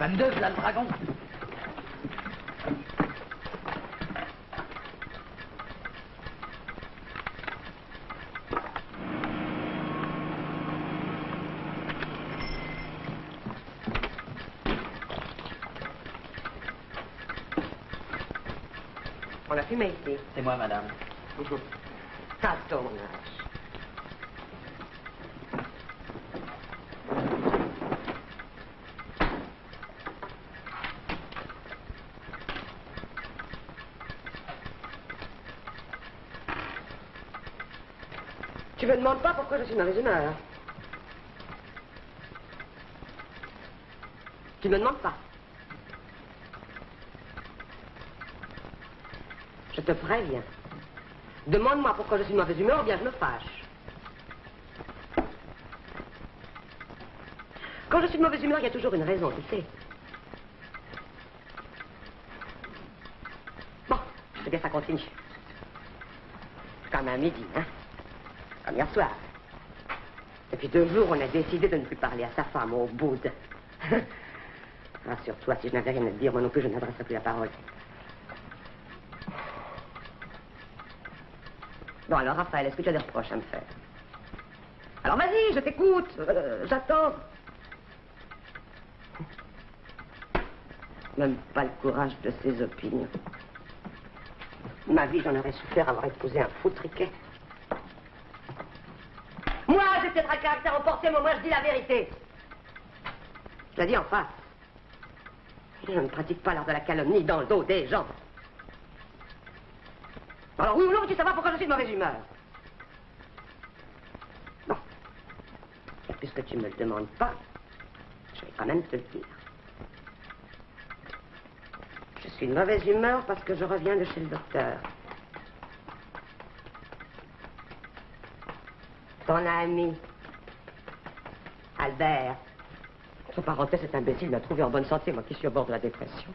22, là le dragon. On a fumé ici. C'est moi, madame. À ton âge. Tu me demandes pas pourquoi je suis de mauvaise humeur. Tu me demandes pas. Je te préviens. Demande-moi pourquoi je suis de mauvaise humeur ou bien je me fâche. Quand je suis de mauvaise humeur, il y a toujours une raison, tu sais. Bon, je sais bien, ça continue. Comme à midi, hein. Comme hier soir. Depuis 2 jours, on a décidé de ne plus parler à sa femme, au boude. Rassure-toi, si je n'avais rien à te dire, moi non plus, je n'adresserais plus la parole. Bon, alors, Raphaël, est-ce que tu as des reproches à me faire? Alors, vas-y, je t'écoute. J'attends. Même pas le courage de ses opinions. Ma vie, j'en aurais souffert avoir épousé un foutriquet. Moi, j'ai peut-être un caractère emporté, mais moi, je dis la vérité. Je la dis en face. Je ne pratique pas l'art de la calomnie dans le dos des gens. Alors, oui ou non, veux-tu savoir pourquoi je suis de mauvaise humeur? Bon. Et puisque tu ne me le demandes pas, je vais quand même te le dire. Je suis de mauvaise humeur parce que je reviens de chez le docteur. Ton ami, Albert. Entre parenthèses, cet imbécile m'a trouvé en bonne santé, moi qui suis au bord de la dépression.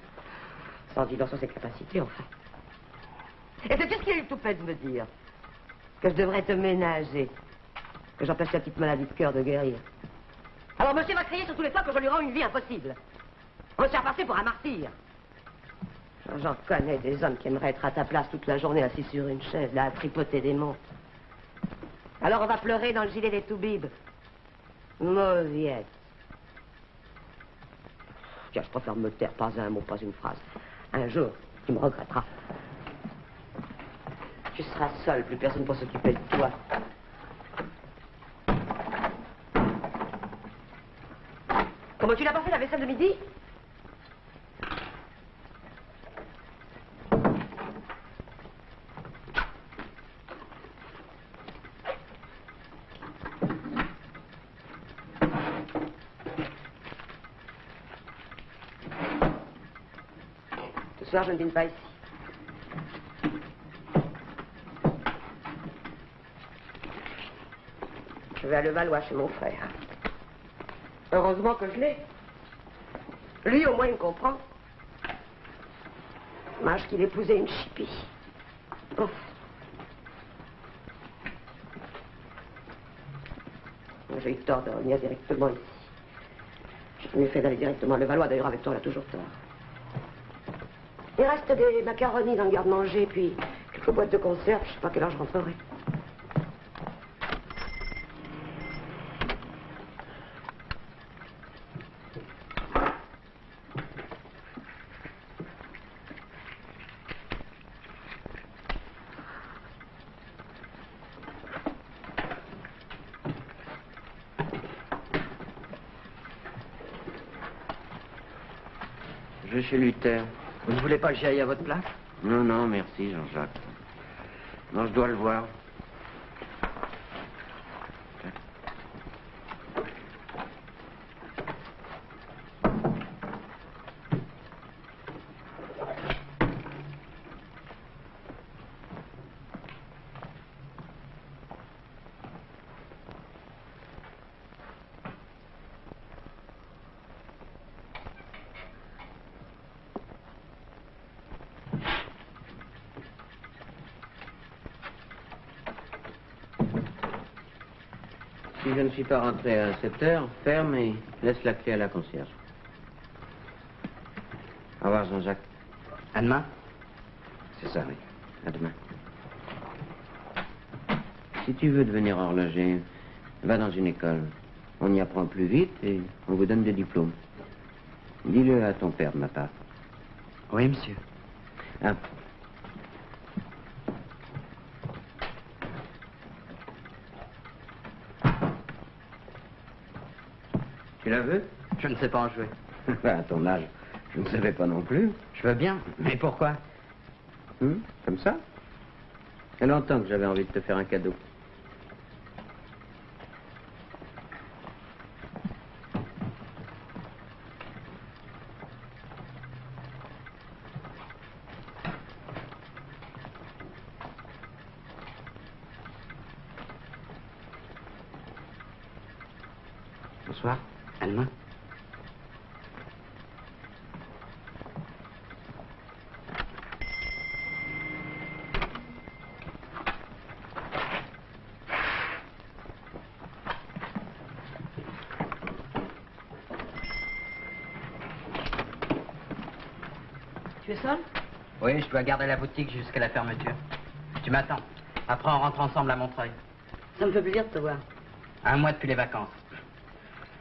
Sans dire sur ses capacités, enfin. Et c'est tout ce qu'il a eu le toupet de me dire. Que je devrais te ménager. Que j'empêche la petite maladie de cœur de guérir. Alors monsieur va crier sur tous les toits que je lui rends une vie impossible. On se fait passer pour un martyr. J'en connais des hommes qui aimeraient être à ta place toute la journée assis sur une chaise, là, à tripoter des montres. Alors on va pleurer dans le gilet des toubibs. Mauviette. Tiens, je préfère me taire, pas un mot, pas une phrase. Un jour, tu me regretteras. Tu seras seul, plus personne pour s'occuper de toi. Comment tu l'as pas fait la vaisselle de midi? Ce soir, je ne dîne pas ici. Je vais à Levallois chez mon frère. Heureusement que je l'ai. Lui, au moins, il me comprend. Dommage qu'il épousait une chipie. Ouf. J'ai eu tort de revenir directement ici. J'ai mieux fait d'aller directement à Levallois. D'ailleurs, avec toi, on a toujours tort. Il reste des macaronis dans le garde-manger, puis quelques boîtes de conserve. Je sais pas à quelle heure je rentrerai. Je vais chez Luther. Vous ne voulez pas que j'y aille à votre place? Non, non, merci, Jean-Jacques. Non, je dois le voir. Si je ne suis pas rentré à 7 heures, ferme et laisse la clé à la concierge. Au revoir, Jean-Jacques. À demain. C'est ça, oui. À demain. Si tu veux devenir horloger, va dans une école. On y apprend plus vite et on vous donne des diplômes. Dis-le à ton père de ma part. Oui, monsieur. Ah. Tu la veux? Je ne sais pas en jouer. À ton âge, je ne savais pas non plus. Je veux bien, mais pourquoi? Comme ça? Il y a longtemps que j'avais envie de te faire un cadeau. Bonsoir. À demain. Tu es seul? Oui, je dois garder la boutique jusqu'à la fermeture. Tu m'attends. Après, on rentre ensemble à Montreuil. Ça me fait plaisir de te voir. 1 mois depuis les vacances.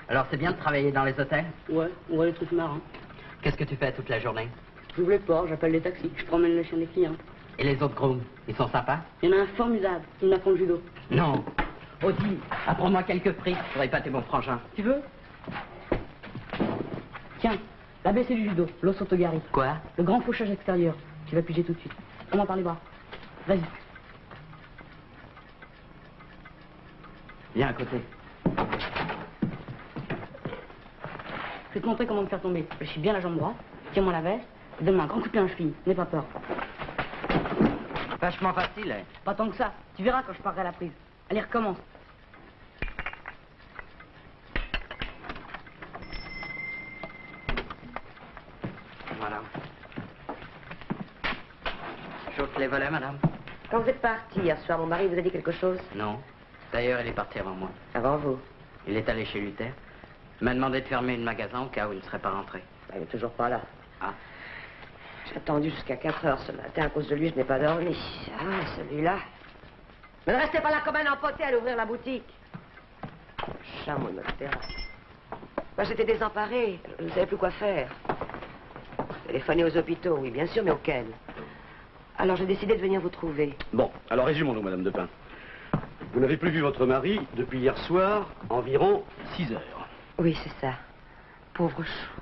Alors, c'est bien de travailler dans les hôtels? Ouais, on voit les trucs marrants. Qu'est-ce que tu fais toute la journée? J'ouvre les portes, j'appelle les taxis, je promène les chiens des clients. Et les autres grooms, ils sont sympas? Il y en a un formidable, il m'apprend le judo. Non. Aussi, apprends-moi quelques prix pour épater mon frangin. Tu veux? Tiens, l'ABC du judo, l'os autogari. Quoi? Le grand fauchage extérieur. Tu vas piger tout de suite. Prends-moi par les bras. Vas-y. Viens à côté. Je vais te montrer comment me faire tomber. Je suis bien la jambe droite, tiens-moi la veste, et donne-moi un grand coup de pied à la cheville. N'aie pas peur. Vachement facile, hein. Pas tant que ça. Tu verras quand je parlerai à la prise. Allez, recommence. Voilà. J'ôte les volets, madame? Quand vous êtes parti hier soir, mon mari vous a dit quelque chose? Non. D'ailleurs, il est parti avant moi. Avant vous? Il est allé chez Luther. Il m'a demandé de fermer le magasin au cas où il ne serait pas rentré. Il n'est toujours pas là. Ah. J'ai attendu jusqu'à 4 heures ce matin. À cause de lui, je n'ai pas dormi. Ah, celui-là. Mais ne restez pas là comme un empoté à l'ouvrir la boutique. Chameau de notre terrasse. Moi, j'étais désemparée. Je ne savais plus quoi faire. Téléphoner aux hôpitaux, oui, bien sûr, mais auxquels? Alors, j'ai décidé de venir vous trouver. Bon, alors résumons-nous, Madame Depin. Vous n'avez plus vu votre mari depuis hier soir, environ 6 heures. Oui, c'est ça. Pauvre chou.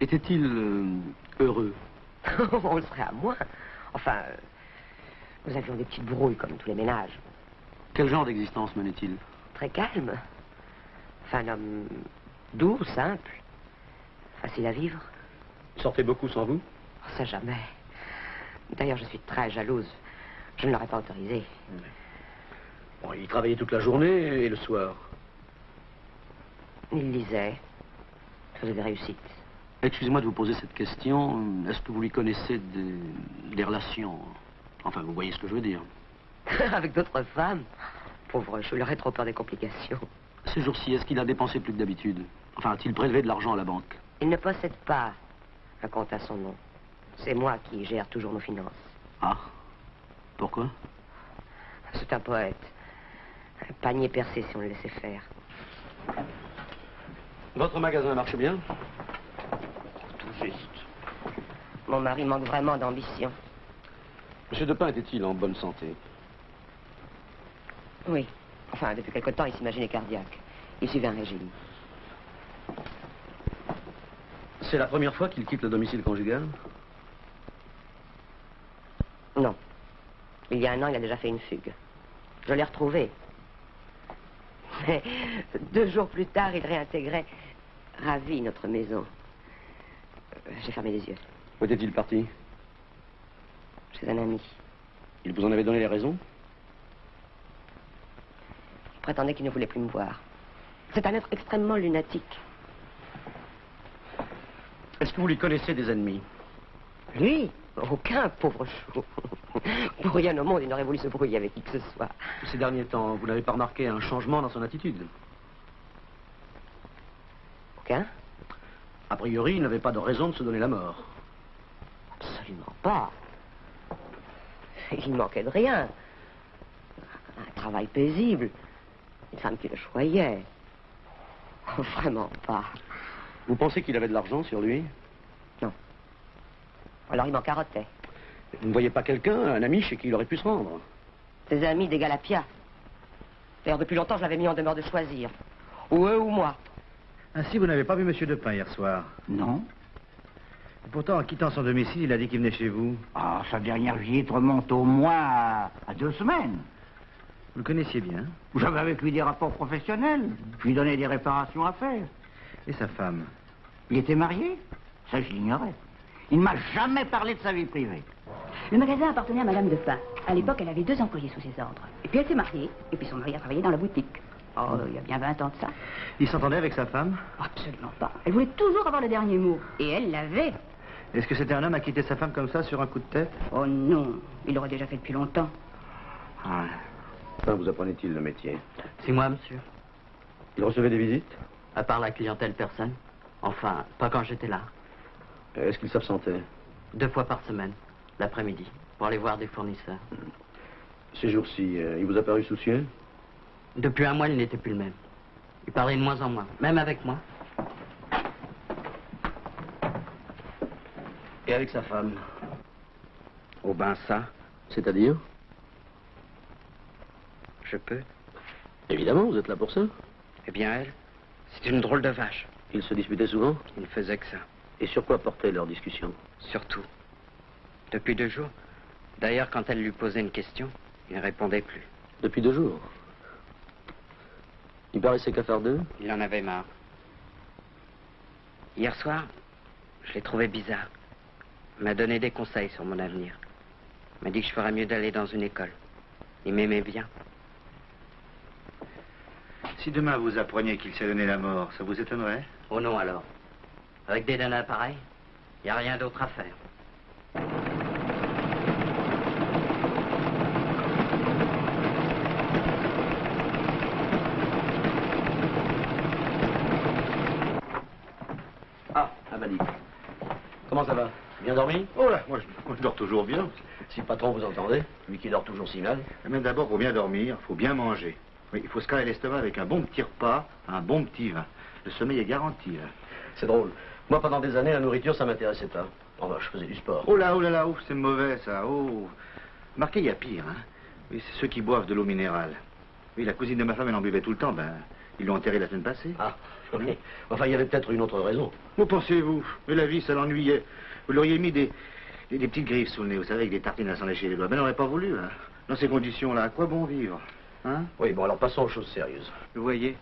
Était-il heureux? On le serait à moins. Enfin, nous avions des petites brouilles comme tous les ménages. Quel genre d'existence menait-il? Très calme. Enfin, un homme doux, simple. Facile à vivre. Il sortait beaucoup sans vous? Oh, ça, jamais. D'ailleurs, je suis très jalouse. Je ne l'aurais pas autorisé. Bon, il travaillait toute la journée et le soir. Il lisait. Faisait des réussites. Excusez-moi de vous poser cette question. Est-ce que vous lui connaissez des relations? Enfin, vous voyez ce que je veux dire. Avec d'autres femmes? Pauvre chou, il aurait trop peur des complications. Ces jours-ci, est-ce qu'il a dépensé plus que d'habitude? Enfin, a-t-il prélevé de l'argent à la banque? Il ne possède pas un compte à son nom. C'est moi qui gère toujours nos finances. Ah? Pourquoi? C'est un poète. Un panier percé si on le laissait faire. Votre magasin marche bien? Tout juste. Mon mari manque vraiment d'ambition. Monsieur Depin était-il en bonne santé? Oui. Enfin, depuis quelque temps, il s'imaginait cardiaque. Il suivait un régime. C'est la première fois qu'il quitte le domicile conjugal? Non. Il y a 1 an, il a déjà fait une fugue. Je l'ai retrouvé. Mais 2 jours plus tard, il réintégrait, ravi, notre maison. J'ai fermé les yeux. Où était-il parti? Chez un ami. Il vous en avait donné les raisons? Il prétendait qu'il ne voulait plus me voir. C'est un être extrêmement lunatique. Est-ce que vous lui connaissez des ennemis? Lui? Aucun, pauvre chou. Pour rien au monde, il n'aurait voulu se brouiller avec qui que ce soit. Ces derniers temps, vous n'avez pas remarqué un changement dans son attitude? Aucun? A priori, il n'avait pas de raison de se donner la mort. Absolument pas. Il ne manquait de rien. Un travail paisible. Une femme qui le choyait. Vraiment pas. Vous pensez qu'il avait de l'argent sur lui? Non. Alors il m'en carottait. Vous ne voyez pas quelqu'un, un ami chez qui il aurait pu se rendre? Ses amis des Galapia. D'ailleurs, depuis longtemps, je l'avais mis en demeure de choisir. Ou eux ou moi. Ainsi, vous n'avez pas vu M. Depin hier soir? Non. Et pourtant, en quittant son domicile, il a dit qu'il venait chez vous. Ah, sa dernière visite remonte au moins à 2 semaines. Vous le connaissiez bien? J'avais avec lui des rapports professionnels. Je lui donnais des réparations à faire. Et sa femme? Il était marié? Ça, je l'ignorais. Il ne m'a jamais parlé de sa vie privée. Le magasin appartenait à Madame Depin. À l'époque, elle avait 2 employés sous ses ordres. Et puis elle s'est mariée. Et puis son mari a travaillé dans la boutique. Oh, il y a bien 20 ans de ça. Il s'entendait avec sa femme? Absolument pas. Elle voulait toujours avoir le dernier mot. Et elle l'avait. Est-ce que c'était un homme à quitter sa femme comme ça, sur un coup de tête? Oh non, il l'aurait déjà fait depuis longtemps. Ah. Quand vous apprenait-il le métier? C'est moi, monsieur. Il recevait des visites? À part la clientèle, personne. Enfin, pas quand j'étais là. Est-ce qu'il s'absentait? 2 fois par semaine, l'après-midi, pour aller voir des fournisseurs. Ces jours-ci, il vous a paru soucieux? Depuis un mois, il n'était plus le même. Il parlait de moins en moins, même avec moi. Et avec sa femme? Oh ben ça, C'est-à-dire? je peux. Évidemment, vous êtes là pour ça. Eh bien, elle, c'est une drôle de vache. Ils se disputaient souvent? Il ne faisait que ça. Et sur quoi portait leur discussion? Surtout. Depuis 2 jours. D'ailleurs, quand elle lui posait une question, il ne répondait plus. Depuis 2 jours. Il paraissait cafardeux? Il en avait marre. Hier soir, je l'ai trouvé bizarre. Il m'a donné des conseils sur mon avenir. Il m'a dit que je ferais mieux d'aller dans une école. Il m'aimait bien. Si demain vous appreniez qu'il s'est donné la mort, ça vous étonnerait? Oh non alors. Avec des nanas pareilles, il n'y a rien d'autre à faire. Ah, Abadi. Comment ça va? Bien dormi? Oh là, moi je dors toujours bien. Si le patron vous entendait, lui qui dort toujours si mal. Mais d'abord, pour bien dormir, il faut bien manger. Oui, il faut se caler l'estomac avec un bon petit repas, un bon petit vin. Le sommeil est garanti, là. C'est drôle. Moi, pendant des années, la nourriture, ça m'intéressait pas. Enfin, je faisais du sport. Oh là, oh, c'est mauvais, ça. Oh. Marquez, il y a pire, hein. Oui, c'est ceux qui boivent de l'eau minérale. Oui, la cousine de ma femme, elle en buvait tout le temps. Ben, ils l'ont enterrée la semaine passée. Ah, oui. Enfin, il y avait peut-être une autre raison. Vous pensez-vous? Mais la vie, ça l'ennuyait. Vous l'auriez mis des petites griffes sous le nez, vous savez, avec des tartines à s'en lécher les doigts. Ben, on n'aurait pas voulu, hein. Dans ces conditions-là, à quoi bon vivre? Hein? Oui, bon, alors passons aux choses sérieuses. Vous voyez,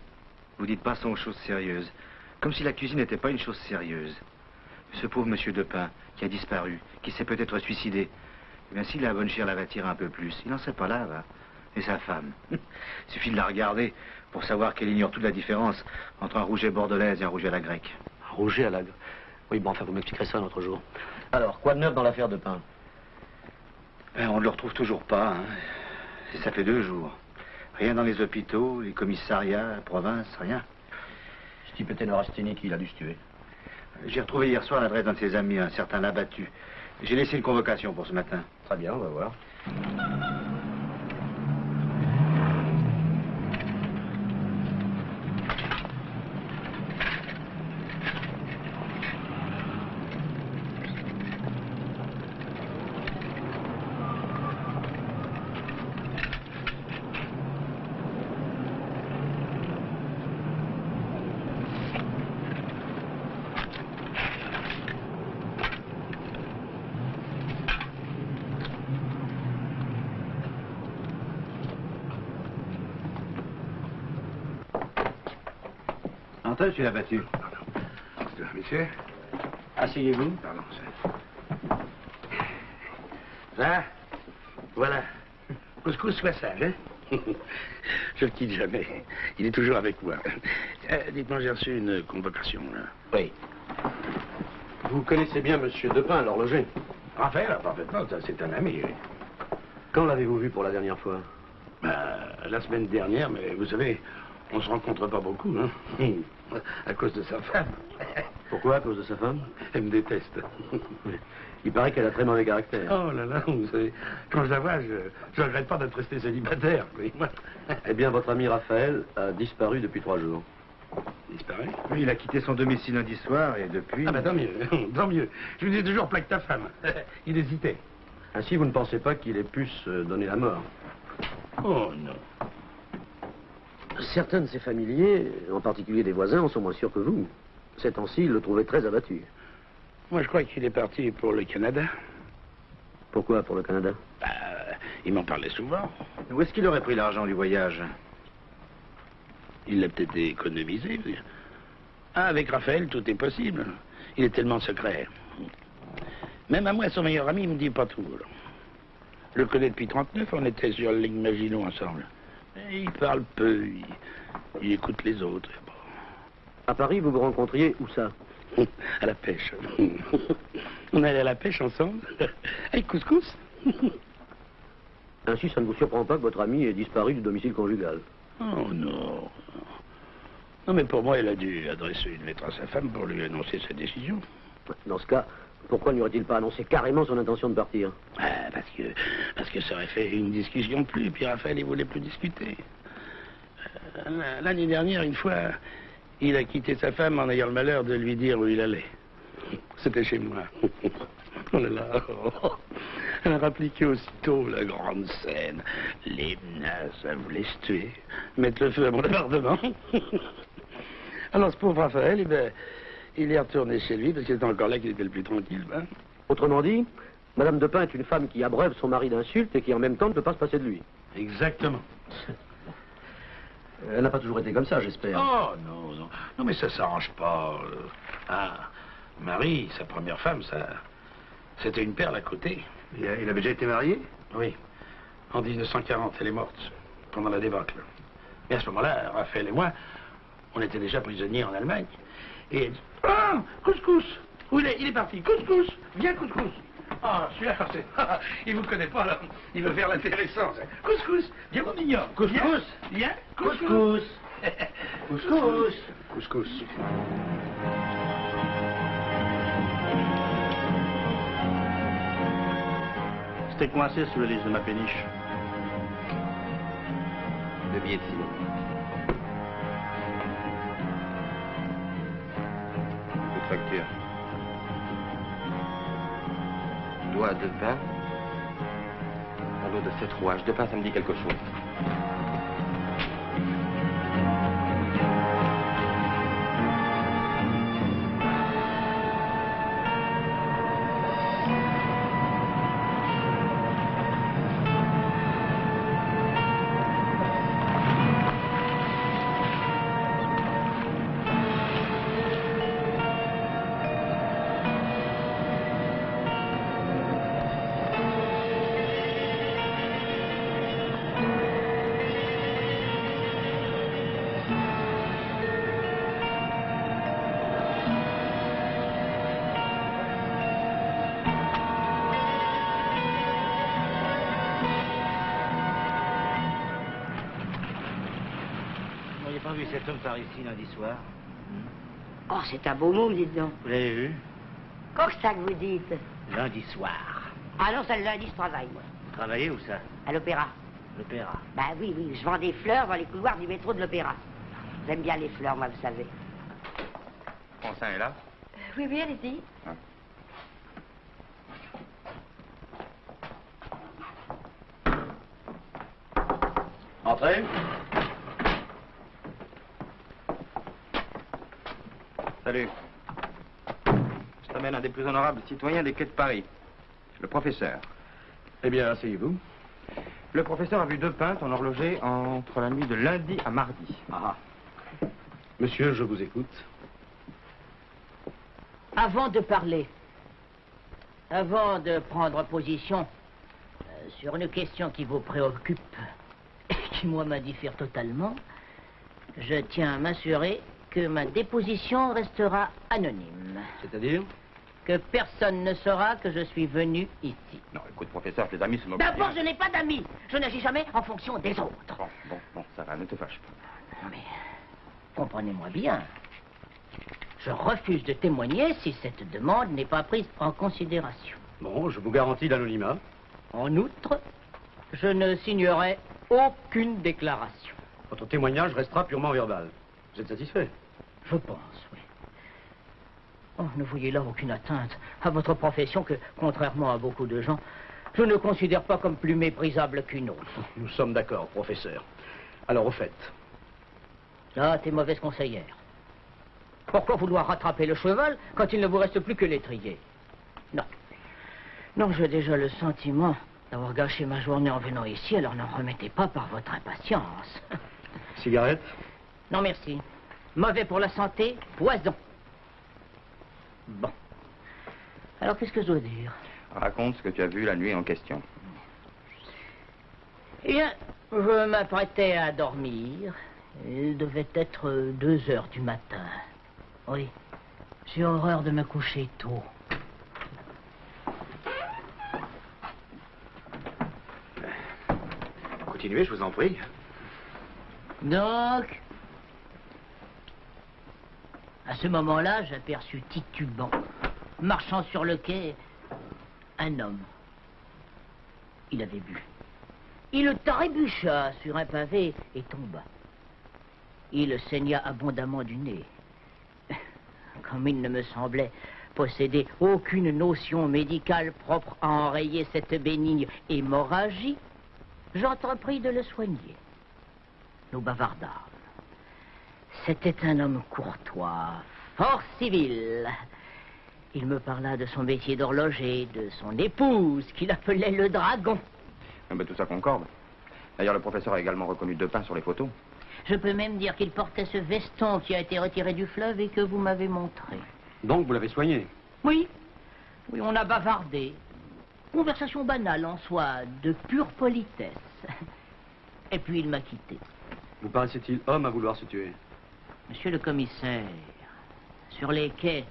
vous dites passons aux choses sérieuses. Comme si la cuisine n'était pas une chose sérieuse. Ce pauvre monsieur Depin, qui a disparu, qui s'est peut-être suicidé. Eh bien, si la bonne chère l'avait tiré un peu plus, il n'en serait pas là, va. Et sa femme. Il suffit de la regarder pour savoir qu'elle ignore toute la différence entre un rouget bordelaise et un rouget à la grecque. Rouget à la... Oui, bon, enfin, vous m'expliquerez ça un autre jour. Alors, quoi de neuf dans l'affaire Depin? Ben, on ne le retrouve toujours pas, hein. Et ça fait 2 jours. Rien dans les hôpitaux, les commissariats, la province, rien. Ce type était neurasthénique, il a dû se tuer. J'ai retrouvé hier soir l'adresse d'un de ses amis, un certain Labattu. J'ai laissé une convocation pour ce matin. Très bien, on va voir. Entrez, monsieur Labattu. Monsieur? Asseyez-vous. Pardon, ça. Voilà. Couscous soissage, hein? Je le quitte jamais. Il est toujours avec moi. Dites-moi, j'ai reçu une convocation, là. Oui. Vous connaissez bien monsieur Depin, l'horloger? Raphaël, parfaitement, ça, c'est un ami, oui. Quand l'avez-vous vu pour la dernière fois? La semaine dernière, mais vous savez, On se rencontre pas beaucoup, hein. À cause de sa femme. Pourquoi, à cause de sa femme? Elle me déteste. Il paraît qu'elle a très mauvais caractère. Oh là là, vous savez, quand je la vois, je regrette pas d'être resté célibataire. Mais moi... Eh bien, votre ami Raphaël a disparu depuis 3 jours. Disparu? Oui, il a quitté son domicile lundi soir et depuis... Ah bah tant mieux, tant mieux. Je vous dis toujours, plaque ta femme. Il hésitait. Ainsi, vous ne pensez pas qu'il ait pu se donner la mort? Oh non. Certains de ses familiers, en particulier des voisins, en sont moins sûrs que vous. Ces temps-ci, ils le trouvaient très abattu. Moi, je crois qu'il est parti pour le Canada. Pourquoi pour le Canada? Bah, il m'en parlait souvent. Où est-ce qu'il aurait pris l'argent du voyage? Il l'a peut-être économisé. Ah, avec Raphaël, tout est possible. Il est tellement secret. Même à moi, son meilleur ami, il me dit pas tout. Je le connais depuis 39, on était sur la ligne Maginot ensemble. Et il parle peu, il écoute les autres. À Paris, vous vous rencontriez où ça? À la pêche. On allait à la pêche ensemble. Avec couscous. Ainsi, ça ne vous surprend pas que votre ami ait disparu du domicile conjugal? Oh non. Non, mais pour moi, il a dû adresser une lettre à sa femme pour lui annoncer sa décision. Dans ce cas, pourquoi n'y aurait-il pas annoncé carrément son intention de partir? Ah, parce que ça aurait fait une discussion de plus, puis Raphaël, il voulait plus discuter. L'année dernière, une fois, il a quitté sa femme en ayant le malheur de lui dire où il allait. C'était chez moi. Oh là là. Elle a rappliqué aussitôt la grande scène. Les menaces, elle voulait se tuer, mettre le feu à mon appartement. Alors ce pauvre Raphaël, eh ben, il est retourné chez lui parce qu'il était encore là qu'il était le plus tranquille. Hein. Autrement dit, Madame de Pin est une femme qui abreuve son mari d'insultes et qui en même temps ne peut pas se passer de lui. Exactement. Elle n'a pas toujours été comme ça, j'espère. Oh non, non. Non, mais ça s'arrange pas. Ah, Marie, sa première femme, ça... C'était une perle à côté. Il avait déjà été marié? Oui. En 1940, elle est morte, pendant la débâcle. Mais à ce moment-là, Raphaël et moi, on était déjà prisonniers en Allemagne. Et... Ah, couscous! Où il est parti. Couscous! Viens, couscous! Ah, celui-là, il vous connaît pas, là. Il veut faire l'intéressant. Couscous! Viens, mon mignon! Couscous! Viens! Couscous! Couscous! Couscous. C'était coincé sous le lisse de ma péniche. Le billet de Simon. Votre facture. Doigt de pain. Tableau de 7 rouages. De pain, ça me dit quelque chose. Pas vu cet homme par ici lundi soir? Oh, c'est un beau mot, dites donc. Vous l'avez vu? Qu'est-ce que ça que vous dites? Lundi soir. Ah non, c'est le lundi, je travaille, moi. Vous travaillez où ça? À l'opéra. L'opéra. Bah oui, oui, je vends des fleurs dans les couloirs du métro de l'opéra. J'aime bien les fleurs, moi, vous savez. François est là? Oui, oui, allez-y. Entrez. Salut. Je t'amène un des plus honorables citoyens des quais de Paris. Le professeur. Eh bien, asseyez-vous. Le professeur a vu 2 peintres en horloger entre la nuit de lundi à mardi. Ah. Monsieur, je vous écoute. Avant de parler, avant de prendre position sur une question qui vous préoccupe et qui, moi, m'indiffère totalement, je tiens à m'assurer que ma déposition restera anonyme. C'est-à-dire? Que personne ne saura que je suis venu ici. Non, écoute, professeur, tes amis se moquent. D'abord, je n'ai pas d'amis. Je n'agis jamais en fonction des autres. Bon, ça va, ne te fâche pas. Non mais, comprenez-moi bien. Je refuse de témoigner si cette demande n'est pas prise en considération. Bon, je vous garantis l'anonymat. En outre, je ne signerai aucune déclaration. Votre témoignage restera purement verbal. Vous êtes satisfait? Je pense, oui. Oh, ne voyez là aucune atteinte à votre profession que, contrairement à beaucoup de gens, je ne considère pas comme plus méprisable qu'une autre. Nous sommes d'accord, professeur. Alors, au fait. Là, t'es mauvaise conseillère. Pourquoi vouloir rattraper le cheval quand il ne vous reste plus que l'étrier? Non. Non, j'ai déjà le sentiment d'avoir gâché ma journée en venant ici, alors n'en remettez pas par votre impatience. Cigarette? Non, merci. Mauvais pour la santé, poison. Bon. Alors, qu'est-ce que je dois dire? Raconte ce que tu as vu la nuit en question. Eh bien, je m'apprêtais à dormir. Il devait être 2 heures du matin. Oui, j'ai horreur de me coucher tôt. Continuez, je vous en prie. Donc, à ce moment-là, j'aperçus titubant, marchant sur le quai, un homme. Il avait bu. Il trébucha sur un pavé et tomba. Il saigna abondamment du nez. Comme il ne me semblait posséder aucune notion médicale propre à enrayer cette bénigne hémorragie, j'entrepris de le soigner. Nous bavardâmes. C'était un homme courtois, fort civil. Il me parla de son métier d'horloger, de son épouse, qu'il appelait le dragon. Ah ben, tout ça concorde. D'ailleurs, le professeur a également reconnu Depin sur les photos. Je peux même dire qu'il portait ce veston qui a été retiré du fleuve et que vous m'avez montré. Donc, vous l'avez soigné? Oui. Oui, on a bavardé. Conversation banale en soi, de pure politesse. Et puis il m'a quitté. Vous paraissait-il homme à vouloir se tuer? Monsieur le commissaire, sur les quais,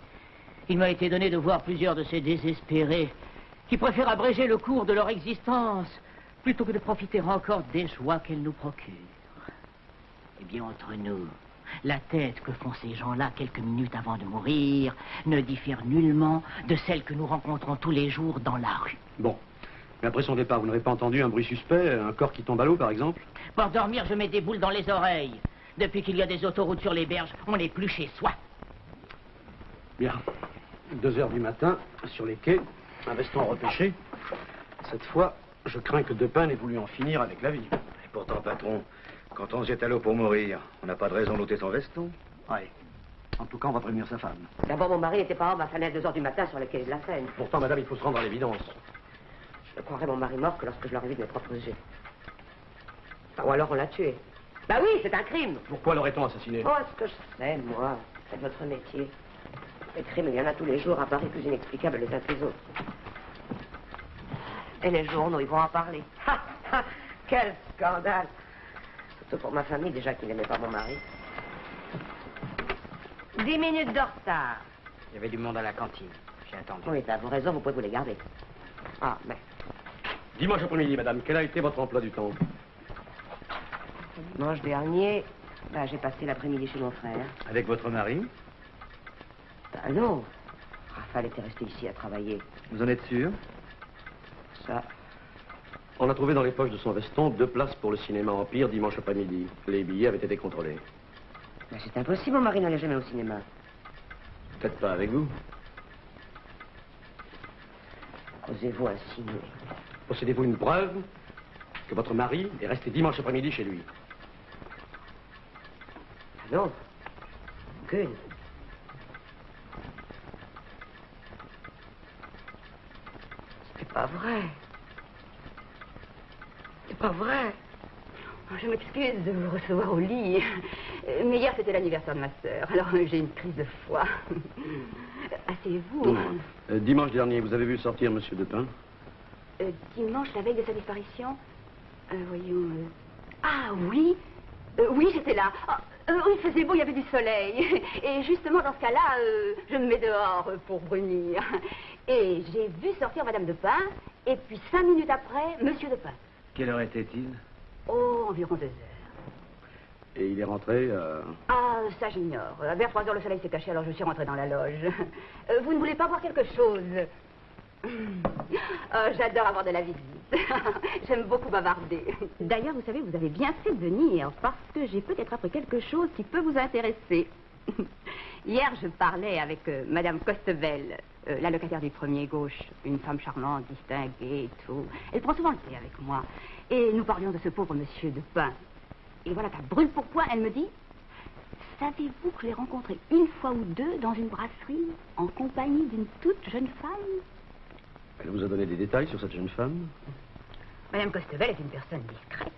il m'a été donné de voir plusieurs de ces désespérés qui préfèrent abréger le cours de leur existence plutôt que de profiter encore des joies qu'elles nous procurent. Eh bien, entre nous, la tête que font ces gens-là quelques minutes avant de mourir ne diffère nullement de celle que nous rencontrons tous les jours dans la rue. Bon. Mais après son départ, vous n'avez pas entendu un bruit suspect, un corps qui tombe à l'eau, par exemple? Pour dormir, je mets des boules dans les oreilles. Depuis qu'il y a des autoroutes sur les berges, on n'est plus chez soi. Bien. 2 heures du matin, sur les quais, un veston repêché. Cette fois, je crains que Depin n'ait voulu en finir avec la vie. Et pourtant, patron, quand on se jette à l'eau pour mourir, on n'a pas de raison d'ôter son veston. Oui. En tout cas, on va prévenir sa femme. D'abord, mon mari n'était pas homme à faner à 2 heures du matin sur les quais de la Seine. Pourtant, madame, il faut se rendre à l'évidence. Je croirais mon mari mort que lorsque je l'aurais vu de mes propres yeux. Ou alors on l'a tué. Bah oui, c'est un crime. Pourquoi l'aurait-on assassiné? Oh, ce que je sais, moi. Faites votre métier. Les crimes, il y en a tous les jours, à Paris, plus inexplicables les uns que les autres. Et les journaux, ils vont en parler. Ha, ha, quel scandale. Surtout pour ma famille, déjà, qui n'aimait pas mon mari. 10 minutes de retard. Il y avait du monde à la cantine. J'ai attendu. Oui, t'as vos raisons, vous pouvez vous les garder. Ah, mais... Dimanche après-midi, madame, quel a été votre emploi du temps? Dimanche dernier, bah, j'ai passé l'après-midi chez mon frère. Avec votre mari? Ah non. Raphaël était resté ici à travailler. Vous en êtes sûr? Ça... On a trouvé dans les poches de son veston 2 places pour le cinéma Empire dimanche après-midi. Les billets avaient été contrôlés. Mais c'est impossible, mon mari n'allait jamais au cinéma. Peut-être pas avec vous. Osez-vous insinuer? Possédez-vous une preuve que votre mari est resté dimanche après-midi chez lui? Ah non. Aucune. C'est pas vrai. C'est pas vrai. Je m'excuse de vous recevoir au lit. Mais hier, c'était l'anniversaire de ma sœur. Alors, j'ai une crise de foi. Asseyez-vous. Dimanche dernier, vous avez vu sortir Monsieur Depin? Dimanche, la veille de sa disparition. Voyons... Ah oui. Oui, j'étais là. Oui, il faisait beau, il y avait du soleil. Et justement, dans ce cas-là, je me mets dehors pour brunir. Et j'ai vu sortir Madame Depin, et puis 5 minutes après, Monsieur Depin. Quelle heure était-il? Oh, environ 2 heures. Et il est rentré Ah, ça j'ignore. Vers 3 heures, le soleil s'est caché, alors je suis rentrée dans la loge. Vous ne voulez pas voir quelque chose? J'adore avoir de la visite. J'aime beaucoup bavarder. D'ailleurs, vous savez, vous avez bien fait de venir, parce que j'ai peut-être appris quelque chose qui peut vous intéresser. Hier, je parlais avec Madame Costebelle, la locataire du premier gauche, une femme charmante, distinguée et tout. Elle prend souvent le thé avec moi. Et nous parlions de ce pauvre monsieur de Pin. Et voilà qu'à brûle pour point, elle me dit: savez-vous que je l'ai rencontré une fois ou deux dans une brasserie, en compagnie d'une toute jeune femme? Elle vous a donné des détails sur cette jeune femme? Madame Costebelle est une personne discrète.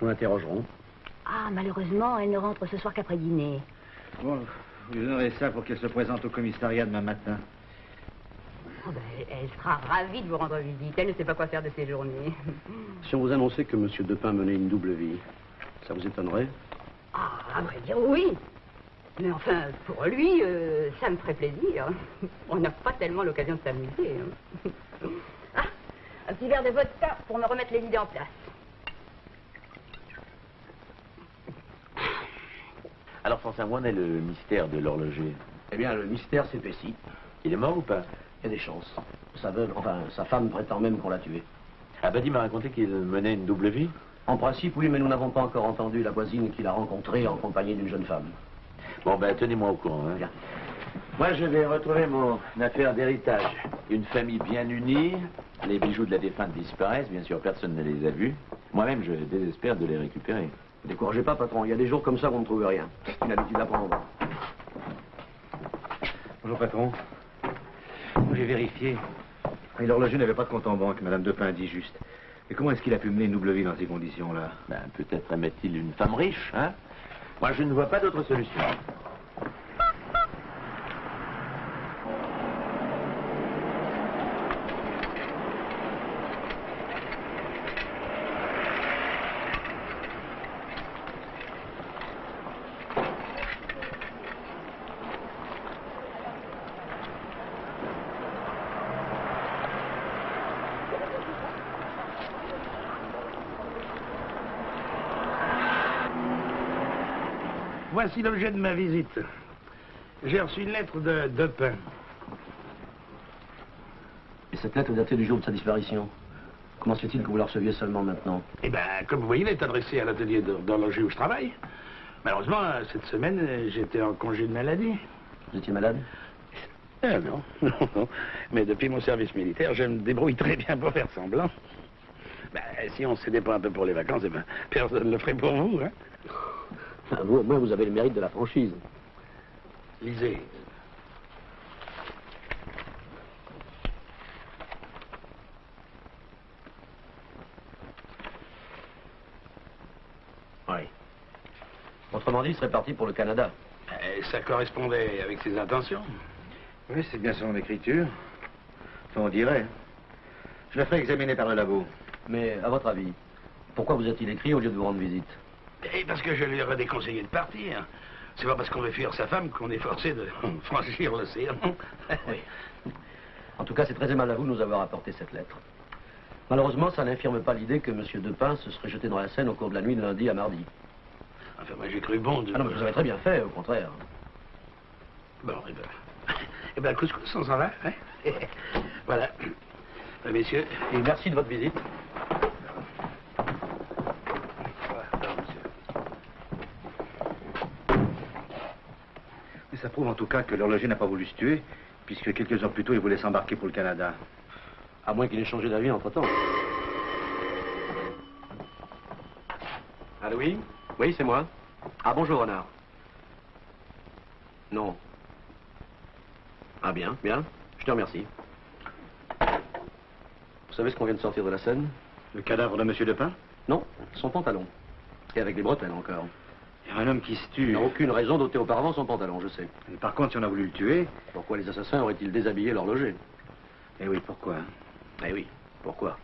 Nous l'interrogerons. Ah, malheureusement, elle ne rentre ce soir qu'après dîner. Bon, vous aurez ça pour qu'elle se présente au commissariat demain matin. Oh, ben, elle sera ravie de vous rendre visite. Elle ne sait pas quoi faire de ses journées. Si on vous annonçait que M. Depin menait une double vie, ça vous étonnerait? Ah, à vrai dire, oui. Mais enfin, pour lui, ça me ferait plaisir. On n'a pas tellement l'occasion de s'amuser. Ah, un petit verre de vodka pour me remettre les idées en place. Alors, sincèrement, où en est le mystère de l'horloger? Eh bien, le mystère s'épaissit. Il est mort ou pas? Il y a des chances. Sa veuve, enfin, sa femme prétend même qu'on l'a tué. Abadi m'a raconté qu'il menait une double vie? En principe, oui, mais nous n'avons pas encore entendu la voisine qu'il a rencontrée en compagnie d'une jeune femme. Bon, ben, tenez-moi au courant. Hein. Bien. Moi, je vais retrouver mon affaire d'héritage. Une famille bien unie. Les bijoux de la défunte disparaissent. Bien sûr, personne ne les a vus. Moi-même, je désespère de les récupérer. Ne découragez pas, patron. Il y a des jours comme ça où on ne trouve rien. C'est une habitude à prendre. Bonjour, patron. J'ai vérifié. Et l'horloger n'avait pas de compte en banque, Madame Depin dit juste. Mais comment est-ce qu'il a pu mener une double vie dans ces conditions-là? Ben, peut-être aimait-il une femme riche, hein? Moi, je ne vois pas d'autre solution. Voici l'objet de ma visite. J'ai reçu une lettre de Depin. Et cette lettre est datée du jour de sa disparition. Comment se fait-il que vous la receviez seulement maintenant? Eh bien, comme vous voyez, elle est adressée à l'atelier d'horloger où je travaille. Malheureusement, cette semaine, j'étais en congé de maladie. Vous étiez malade? Non, non. Mais depuis mon service militaire, je me débrouille très bien pour faire semblant. Ben, si on ne s'aidait pas un peu pour les vacances, eh ben, personne ne le ferait pour vous, hein. Enfin, vous, au moins, vous avez le mérite de la franchise. Lisez. Oui. Autrement dit, il serait parti pour le Canada. Ça correspondait avec ses intentions. Oui, c'est bien son écriture. Enfin, on dirait. Je la ferai examiner par le labo. Mais, à votre avis, pourquoi vous a-t-il écrit au lieu de vous rendre visite? Et parce que je lui aurais déconseillé de partir. C'est pas parce qu'on veut fuir sa femme qu'on est forcé de franchir l'océan. Oui. En tout cas, c'est très aimable à vous de nous avoir apporté cette lettre. Malheureusement, ça n'infirme pas l'idée que M. Depin se serait jeté dans la Seine au cours de la nuit de lundi à mardi. Enfin, moi, j'ai cru bon de... Ah non, mais vous avez très bien fait, au contraire. Bon, eh ben, couscous, on s'en va, hein? Voilà. Messieurs... Et merci de votre visite. Mais ça prouve en tout cas que l'horloger n'a pas voulu se tuer, puisque quelques heures plus tôt, il voulait s'embarquer pour le Canada. À moins qu'il ait changé d'avis entre-temps. Allô, oui? Oui, c'est moi. Ah, bonjour, Renard. Non. Ah, bien, bien. Je te remercie. Vous savez ce qu'on vient de sortir de la Seine? Le cadavre de M. Depin? Non, son pantalon. Et avec des bretelles encore. Il y a un homme qui se tue. Il n'a aucune raison d'ôter auparavant son pantalon, je sais. Mais par contre, si on a voulu le tuer... Pourquoi les assassins auraient-ils déshabillé l'horloger? Eh oui, pourquoi? Eh oui, pourquoi?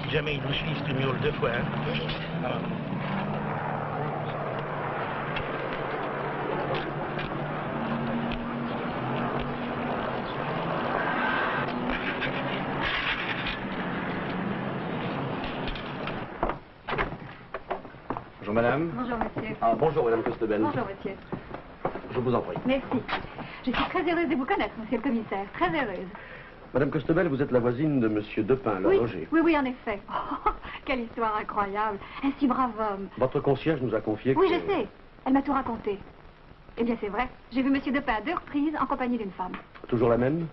Si jamais ils nous suivent, tu miaules 2 fois, hein? Alors. Bonjour, madame. Bonjour, monsieur. Ah, bonjour, madame Costebel. Bonjour, monsieur. Je vous en prie. Merci. Je suis très heureuse de vous connaître, monsieur le commissaire. Très heureuse. Madame Costebel, vous êtes la voisine de monsieur Depin, Oui, l'horloger. oui, en effet. Oh, quelle histoire incroyable. Un si brave homme. Votre concierge nous a confié Oui, que... je sais. Elle m'a tout raconté. Eh bien, c'est vrai. J'ai vu monsieur Depin à 2 reprises en compagnie d'une femme. Toujours la même?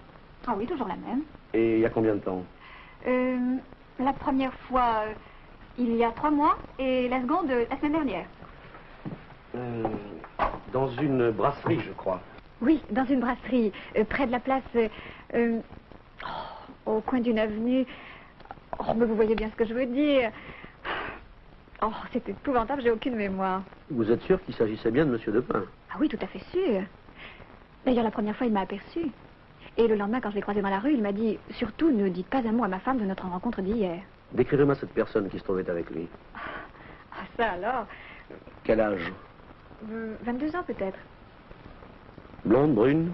Ah oui, toujours la même. Et il y a combien de temps? La première fois, il y a 3 mois, et la seconde, la semaine dernière. Dans une brasserie, je crois. Oui, dans une brasserie, près de la place, au coin d'une avenue. Oh, mais vous voyez bien ce que je veux dire. Oh, c'est épouvantable, j'ai aucune mémoire. Vous êtes sûr qu'il s'agissait bien de monsieur Depin? Ah oui, tout à fait sûr. D'ailleurs, la première fois, il m'a aperçu. Et le lendemain, quand je l'ai croisé dans la rue, il m'a dit « Surtout, ne dites pas un mot à ma femme de notre rencontre d'hier. » Décrivez-moi cette personne qui se trouvait avec lui. Ah, ça alors? Quel âge? 22 ans peut-être. Blonde, brune?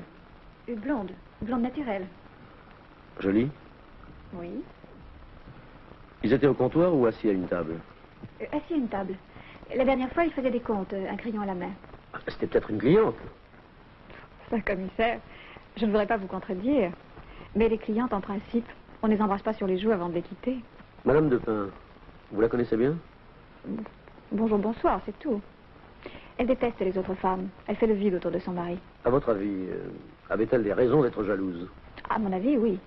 Blonde. Blonde naturelle. Jolie? Oui. Ils étaient au comptoir ou assis à une table? Assis à une table. La dernière fois, il faisait des comptes, un crayon à la main. C'était peut-être une cliente. C'est un commissaire. Je ne voudrais pas vous contredire. Mais les clientes, en principe, on ne les embrasse pas sur les joues avant de les quitter. Madame Depin, vous la connaissez bien? Bonjour, bonsoir, c'est tout. Elle déteste les autres femmes. Elle fait le vide autour de son mari. À votre avis, avait-elle des raisons d'être jalouse? À mon avis, oui.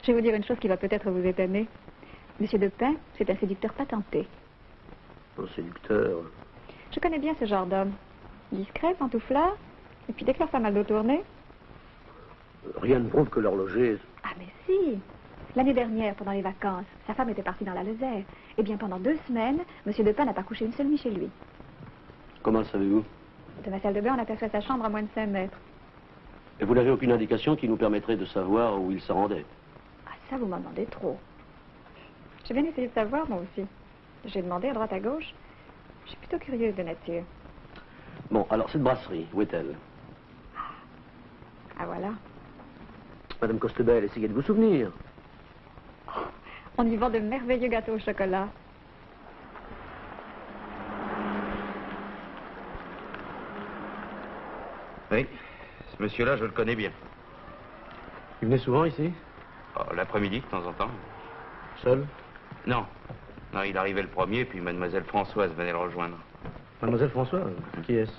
Je vais vous dire une chose qui va peut-être vous étonner. Monsieur Depin, c'est un séducteur patenté. Un séducteur? Je connais bien ce genre d'homme. Discret, pantouflard, et puis dès que leur femme a le dos tourné... Rien ne prouve que l'horloger... Ah, mais si! L'année dernière, pendant les vacances, sa femme était partie dans la Lozère. Eh bien, pendant 2 semaines, monsieur Depin n'a pas couché une seule nuit chez lui. Comment le savez-vous? De ma salle de bain, on aperçoit sa chambre à moins de 5 mètres. Et vous n'avez aucune indication qui nous permettrait de savoir où il se rendait? Ah, ça, vous m'en demandez trop. J'ai bien essayé de savoir, moi aussi. J'ai demandé à droite, à gauche. Je suis plutôt curieuse de nature. Bon, alors, cette brasserie, où est-elle? Ah, voilà. Madame Costebel, essayez de vous souvenir. On y vend de merveilleux gâteaux au chocolat. Oui, ce monsieur-là, je le connais bien. Il venait souvent ici? Oh, l'après-midi, de temps en temps. Seul? Non. Non, il arrivait le premier, puis mademoiselle Françoise venait le rejoindre. Mademoiselle Françoise? Qui est-ce?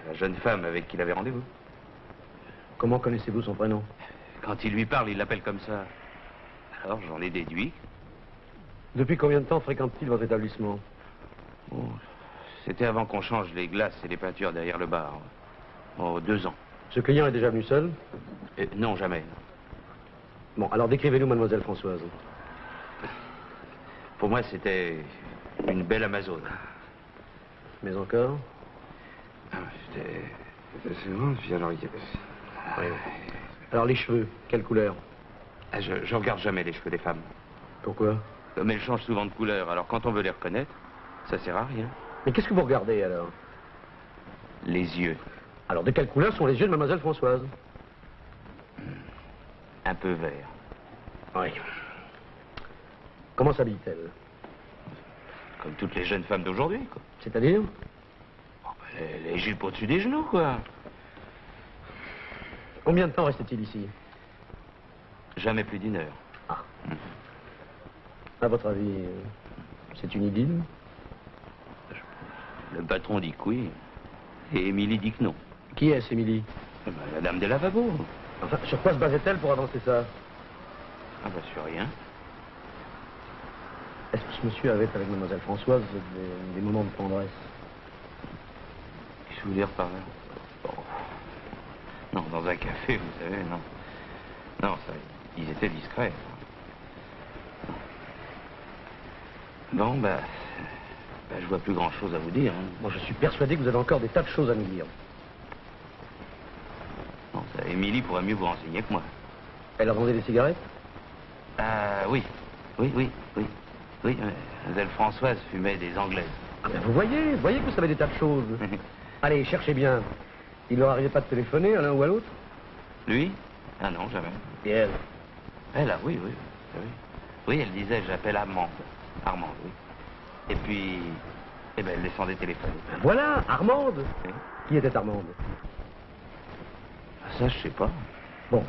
La jeune femme avec qui il avait rendez-vous. Comment connaissez-vous son prénom? Quand il lui parle, il l'appelle comme ça. Alors, j'en ai déduit. Depuis combien de temps fréquente-t-il votre établissement? Oh, c'était avant qu'on change les glaces et les peintures derrière le bar. Oh, 2 ans. Ce client est déjà venu seul? Non, jamais. Bon, alors décrivez-nous mademoiselle Françoise. Pour moi, c'était une belle Amazone. Mais encore? C'était... Puis alors, Oui. Alors les cheveux, quelle couleur? Je regarde jamais les cheveux des femmes. Pourquoi? Mais elles changent souvent de couleur, alors quand on veut les reconnaître, ça sert à rien. Mais qu'est-ce que vous regardez alors? Les yeux. Alors de quelle couleur sont les yeux de mademoiselle Françoise? Un peu vert. Oui. Comment s'habille-t-elle? Comme toutes les jeunes femmes d'aujourd'hui, quoi. C'est-à-dire? Oh, les jupes au-dessus des genoux, quoi. Combien de temps restait-il ici? Jamais plus d'1 heure. Ah. À votre avis, c'est une idylle? Le patron dit que oui, et Émilie dit que non. Qui est-ce, Émilie? La dame des lavabos. Enfin, sur quoi se basait-elle pour avancer ça? Ah bah sur rien. Est-ce que ce monsieur avait avec mademoiselle Françoise des moments de tendresse? Qu'est-ce que vous voulez dire par là? Bon. Non, dans un café, vous savez, non. Non, ça, ils étaient discrets. Bon, bah, je vois plus grand-chose à vous dire. Hein. Moi, je suis persuadé que vous avez encore des tas de choses à nous dire. Non, ça, Émilie pourrait mieux vous renseigner que moi. Elle a vendu des cigarettes? Ah, oui. Oui, mademoiselle Françoise fumait des anglaises. Ah, ben vous voyez que vous savez des tas de choses. Allez, cherchez bien. Il leur arrivait pas de téléphoner à l'un ou à l'autre? Lui? Ah non, jamais. Et elle? Elle, ah oui. Oui, elle disait, j'appelle Armande. Armande, oui. Et puis, eh ben, elle descendait téléphoner. Voilà, Armande. Oui. Qui était Armande? Ah, ça, je sais pas. Bon.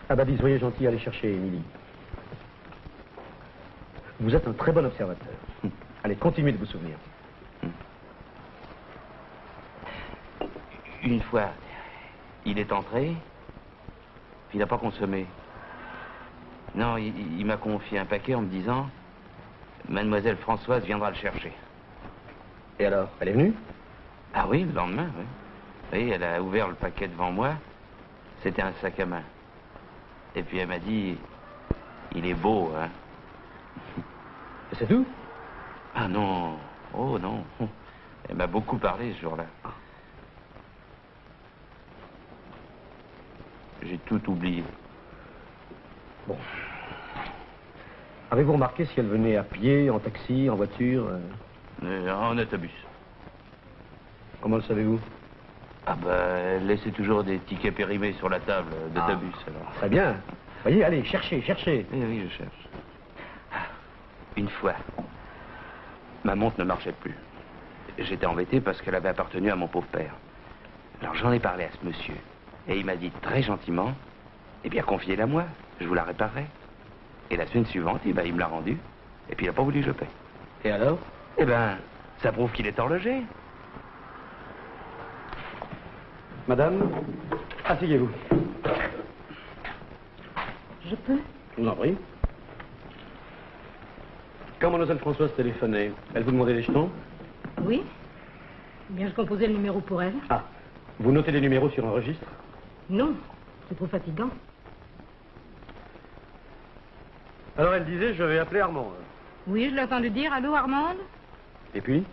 Ah bah dis, soyez gentil, allez chercher Émilie. Vous êtes un très bon observateur. Allez, continuez de vous souvenir. Une fois, il est entré, puis il n'a pas consommé. Non, il m'a confié un paquet en me disant « Mademoiselle Françoise viendra le chercher ». Et alors, elle est venue? Ah oui, le lendemain, oui. Oui, elle a ouvert le paquet devant moi. C'était un sac à main. Et puis elle m'a dit « Il est beau, hein ?» Et c'est tout? Ah non, oh non. Elle m'a beaucoup parlé ce jour-là. J'ai tout oublié. Bon. Avez-vous remarqué si elle venait à pied, en taxi, en voiture? En autobus. Comment le savez-vous? Ah bah, elle laissait toujours des tickets périmés sur la table d'autobus, alors. Très bien. Voyez, allez, cherchez, cherchez. Oui, oui, je cherche. Une fois, ma montre ne marchait plus. J'étais embêté parce qu'elle avait appartenu à mon pauvre père. Alors j'en ai parlé à ce monsieur. Et il m'a dit très gentiment, eh bien confiez-la moi, je vous la réparerai. Et la semaine suivante, eh ben, il me l'a rendue. Et puis il n'a pas voulu que je paie. Et alors? Eh ben, ça prouve qu'il est horloger. Madame, asseyez-vous. Je peux? Je vous en prie. Quand mademoiselle Françoise téléphonait, elle vous demandait les jetons? Oui. Bien, je composais le numéro pour elle. Ah, vous notez les numéros sur un registre? Non, c'est trop fatigant. Alors elle disait, je vais appeler Armande. Oui, je l'ai entendu dire, allô Armande? Et puis?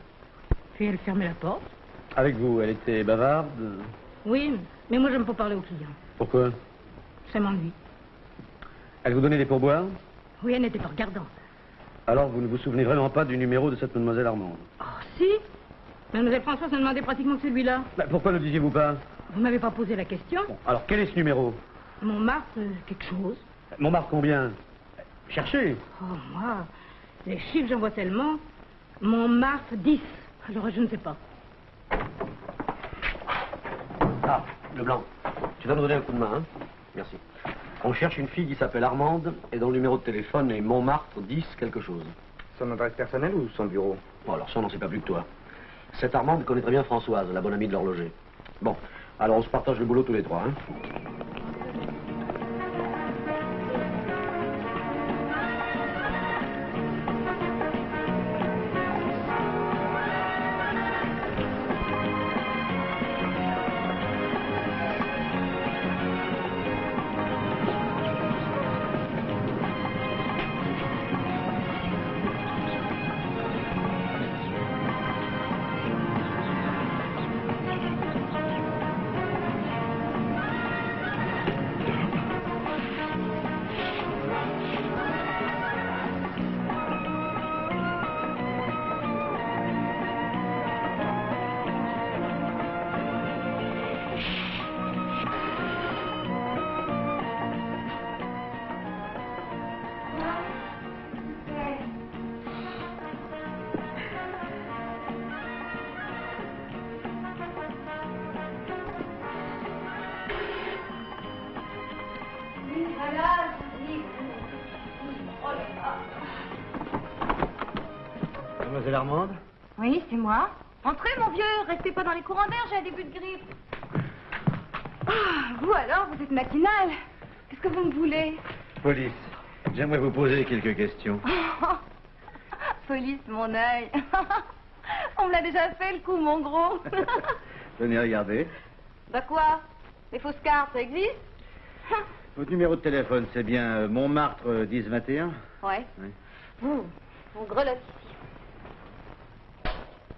Puis elle fermait la porte. Avec vous, elle était bavarde? Oui, mais moi j'aime pas parler aux clients. Pourquoi? Ça m'ennuie. Elle vous donnait des pourboires? Oui, elle n'était pas regardante. Alors vous ne vous souvenez vraiment pas du numéro de cette mademoiselle Armande? Oh, si. Mademoiselle Françoise me demandait pratiquement que celui-là. Bah, pourquoi ne disiez-vous pas? Vous m'avez pas posé la question. Bon, alors quel est ce numéro? Montmartre, quelque chose. Montmartre combien? Cherchez. Oh, moi, les chiffres, j'en vois tellement. Montmartre 10. Alors, je ne sais pas. Ah, Leblanc, tu vas nous donner un coup de main, hein? Merci. On cherche une fille qui s'appelle Armande et dont le numéro de téléphone est Montmartre 10 quelque chose. Son adresse personnelle ou son bureau? Bon, alors ça, on n'en sait pas plus que toi. Cette Armande connaît très bien Françoise, la bonne amie de l'horloger. Bon, alors on se partage le boulot tous les trois, hein? Mademoiselle Armande? Oui, c'est moi. Entrez, mon vieux, restez pas dans les courants d'air, j'ai un début de grippe. Ah, vous alors, vous êtes matinal. Qu'est-ce que vous me voulez? Police, j'aimerais vous poser quelques questions. Police, mon œil. On me l'a déjà fait, le coup, mon gros. Venez regarder. Bah quoi? Les fausses cartes, ça existe? Votre numéro de téléphone, c'est bien Montmartre 1021? Ouais. Oui. Vous, on grelotte ici.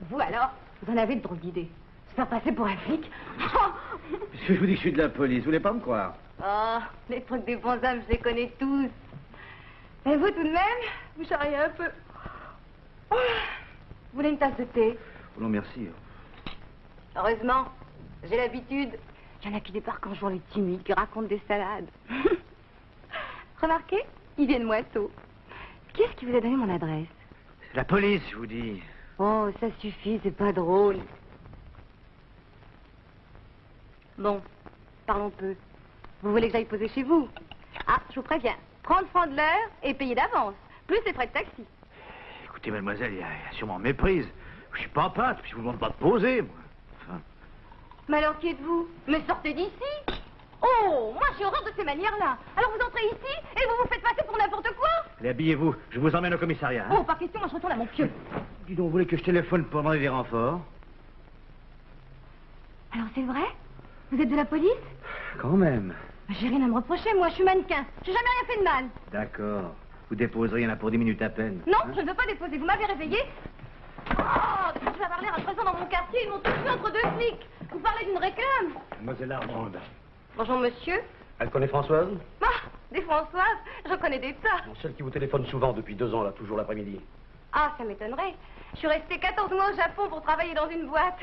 Vous alors, vous en avez de drôles d'idées. Se faire passer pour un flic? Puisque je vous dis que je suis de la police, vous voulez pas me croire? Oh, les trucs des bons hommes, je les connais tous. Et vous tout de même, vous charriez un peu. Oh, vous voulez une tasse de thé? Oh non, merci. Heureusement, j'ai l'habitude. Il y en a qui débarquent en jouant les timides, qui racontent des salades. Remarquez, ils viennent moitos. Qui est-ce qui vous a donné mon adresse? C'est la police, je vous dis. Oh, ça suffit, c'est pas drôle. Bon, parlons peu. Vous voulez que j'aille poser chez vous? Ah, je vous préviens. 30 francs de l'heure et payé d'avance. Plus les frais de taxi. Écoutez, mademoiselle, il y a sûrement méprise. Je suis pas pâte, puis je vous demande pas de poser, moi. Enfin... Mais alors, qui êtes-vous? Mais sortez d'ici! Oh, moi j'ai horreur de ces manières-là. Alors vous entrez ici et vous vous faites passer pour n'importe quoi? Allez, habillez-vous, je vous emmène au commissariat. Hein? Oh, pas question, moi je retourne à mon pieu. Dis donc, vous voulez que je téléphone pour demander des renforts? Alors c'est vrai? Vous êtes de la police? Quand même. J'ai rien à me reprocher, moi je suis mannequin. J'ai jamais rien fait de mal. D'accord. Vous déposerez, il y en a pour 10 minutes à peine. Non, je ne veux pas déposer, vous m'avez réveillé. Oh, je vais avoir l'air à présent dans mon quartier, ils m'ont tous mis entre deux flics. Vous parlez d'une réclame? Mademoiselle Armande. Bonjour monsieur. Elle connaît Françoise? Ah, des Françoises, j'en connais des tas. Celle qui vous téléphone souvent depuis 2 ans, là, toujours l'après-midi. Ah, ça m'étonnerait. Je suis restée 14 mois au Japon pour travailler dans une boîte.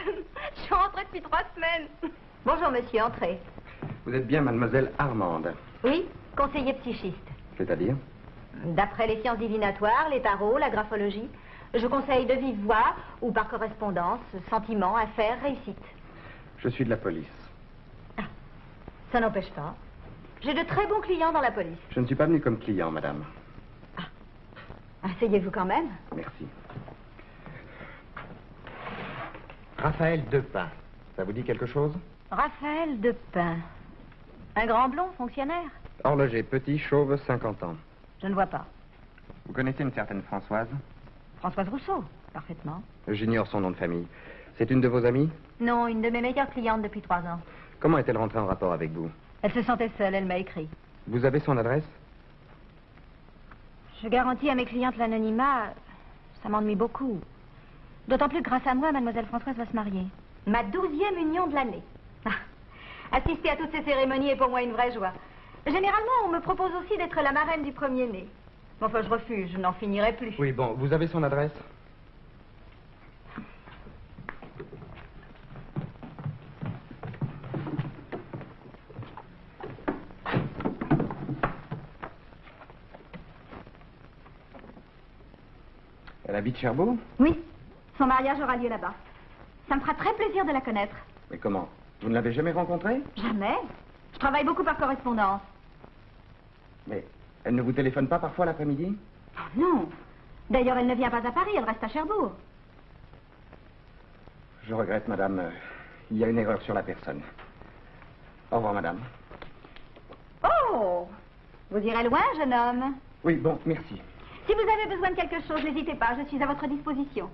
Je suis rentrée depuis 3 semaines. Bonjour monsieur, entrez. Vous êtes bien mademoiselle Armande? Oui, conseiller psychiste. C'est-à-dire? D'après les sciences divinatoires, les tarots, la graphologie, je conseille de vive voix ou par correspondance, sentiments, affaires, réussite. Je suis de la police. Ça n'empêche pas. J'ai de très bons clients dans la police. Je ne suis pas venu comme client, madame. Asseyez-vous quand même. Merci. Raphaël Depin, ça vous dit quelque chose? Raphaël Depin. Un grand blond, fonctionnaire? Horloger, petit, chauve, 50 ans. Je ne vois pas. Vous connaissez une certaine Françoise? Françoise Rousseau, parfaitement. J'ignore son nom de famille. C'est une de vos amies? Non, une de mes meilleures clientes depuis 3 ans. Comment est-elle rentrée en rapport avec vous? Elle se sentait seule, elle m'a écrit. Vous avez son adresse? Je garantis à mes clientes l'anonymat. Ça m'ennuie beaucoup. D'autant plus que grâce à moi, mademoiselle Françoise va se marier. Ma 12e union de l'année. Assister à toutes ces cérémonies est pour moi une vraie joie. Généralement, on me propose aussi d'être la marraine du premier-né. Mais enfin, je refuse, je n'en finirai plus. Oui, bon, vous avez son adresse? Elle habite Cherbourg? Oui, son mariage aura lieu là-bas. Ça me fera très plaisir de la connaître. Mais comment? Vous ne l'avez jamais rencontrée? Jamais. Je travaille beaucoup par correspondance. Mais elle ne vous téléphone pas parfois l'après-midi? Oh, non. D'ailleurs, elle ne vient pas à Paris, elle reste à Cherbourg. Je regrette, madame. Il y a une erreur sur la personne. Au revoir, madame. Oh! Vous irez loin, jeune homme. Oui, bon, merci. Si vous avez besoin de quelque chose, n'hésitez pas, je suis à votre disposition.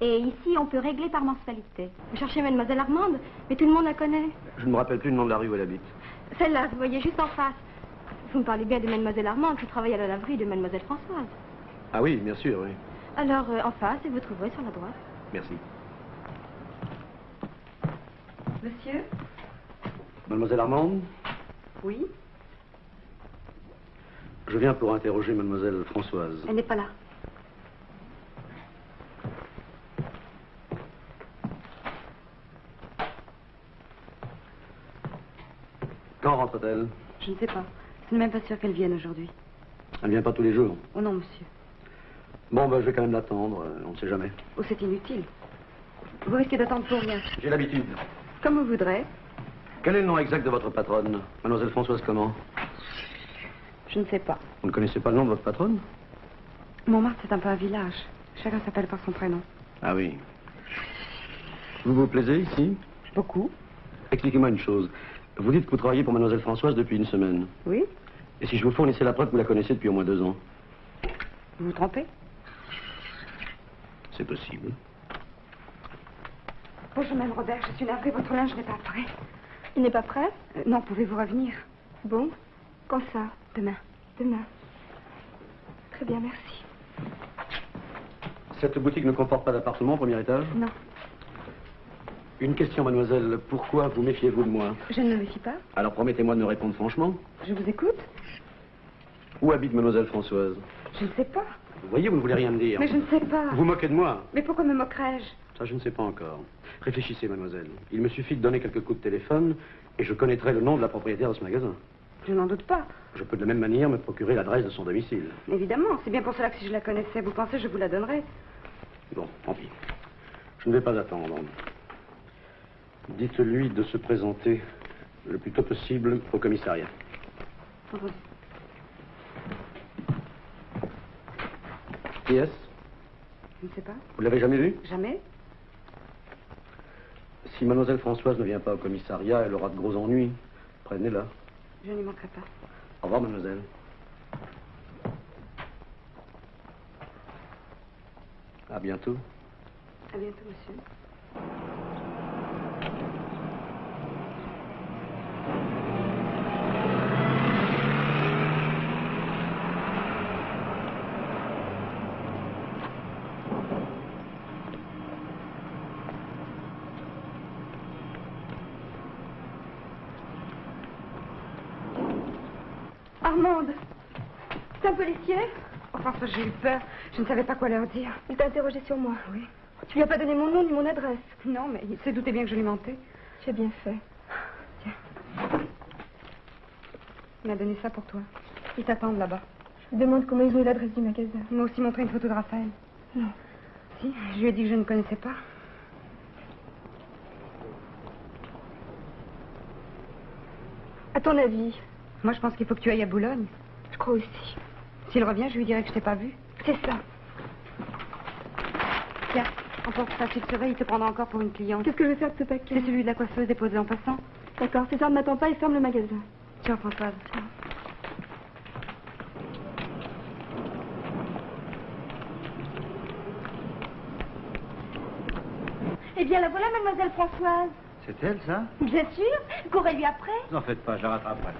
Et ici, on peut régler par mensualité. Vous cherchez mademoiselle Armande, mais tout le monde la connaît. Je ne me rappelle plus le nom de la rue où elle habite. Celle-là, vous voyez, juste en face. Vous me parlez bien de mademoiselle Armande qui travaille à la laverie de mademoiselle Françoise. Ah oui, bien sûr, oui. Alors, en face, et vous trouverez sur la droite. Merci. Monsieur? Mademoiselle Armande? Oui? Je viens pour interroger mademoiselle Françoise. Elle n'est pas là. Quand rentre-t-elle? Je ne sais pas. Je ne suis même pas sûre qu'elle vienne aujourd'hui. Elle vient pas tous les jours. Oh non, monsieur. Bon, ben, je vais quand même l'attendre. On ne sait jamais. Oh, c'est inutile. Vous risquez d'attendre pour rien. J'ai l'habitude. Comme vous voudrez. Quel est le nom exact de votre patronne? Mademoiselle Françoise comment? Je ne sais pas. Vous ne connaissez pas le nom de votre patronne? Montmartre, c'est un peu un village. Chacun s'appelle par son prénom. Ah oui. Vous vous plaisez ici? Beaucoup. Expliquez-moi une chose. Vous dites que vous travaillez pour mademoiselle Françoise depuis une semaine. Oui. Et si je vous fournissais la preuve que vous la connaissez depuis au moins 2 ans? Vous vous trompez? C'est possible. Bonjour, Mme Robert. Je suis navrée. Votre linge n'est pas prêt. Il n'est pas prêt? Non, pouvez-vous revenir? Bon. Quand ça? Demain. Demain. Très bien, merci. Cette boutique ne comporte pas d'appartement au premier étage? Non. Une question, mademoiselle. Pourquoi vous méfiez-vous de moi? Je ne me méfie pas. Alors promettez-moi de me répondre franchement. Je vous écoute. Où habite mademoiselle Françoise? Je ne sais pas. Vous voyez, vous ne voulez rien me dire. Mais je ne sais pas. Vous moquez de moi? Mais pourquoi me moquerais-je? Ça, je ne sais pas encore. Réfléchissez, mademoiselle. Il me suffit de donner quelques coups de téléphone et je connaîtrai le nom de la propriétaire de ce magasin. Je n'en doute pas. Je peux de la même manière me procurer l'adresse de son domicile. Évidemment. C'est bien pour cela que si je la connaissais, vous pensez, je vous la donnerais. Bon, tant pis. Je ne vais pas attendre. Dites-lui de se présenter le plus tôt possible au commissariat. Entendu. Qui est-ce? Je ne sais pas. Vous l'avez jamais vu? Jamais? Si mademoiselle Françoise ne vient pas au commissariat, elle aura de gros ennuis. Prenez-la. Je n'y manquerai pas. Au revoir, mademoiselle. À bientôt. À bientôt, monsieur. Armande, c'est un policier? Oh, François, j'ai eu peur. Je ne savais pas quoi leur dire. Il t'a interrogé sur moi? Oui. Tu lui as pas donné mon nom ni mon adresse? Non, mais il s'est douté bien que je lui mentais. Tu as bien fait. Tiens. Il m'a donné ça pour toi. Ils t'attendent là-bas. Je me demande comment ils ont eu l'adresse du magasin. Il m'a aussi montré une photo de Raphaël. Non. Si, je lui ai dit que je ne connaissais pas. À ton avis? Moi, je pense qu'il faut que tu ailles à Boulogne. Je crois aussi. S'il revient, je lui dirai que je t'ai pas vu. C'est ça. Tiens, emporte ça, s'il te surveille, il te prendra encore pour une cliente. Qu'est-ce que je vais faire de ce paquet? C'est celui de la coiffeuse déposé en passant. D'accord, César ne m'attend pas et ferme le magasin. Ciao, Françoise. Ciao. Eh bien, la voilà, mademoiselle Françoise. C'est elle, ça? Bien sûr. Courez-lui après. Ne vous en faites pas, je la rattraperai.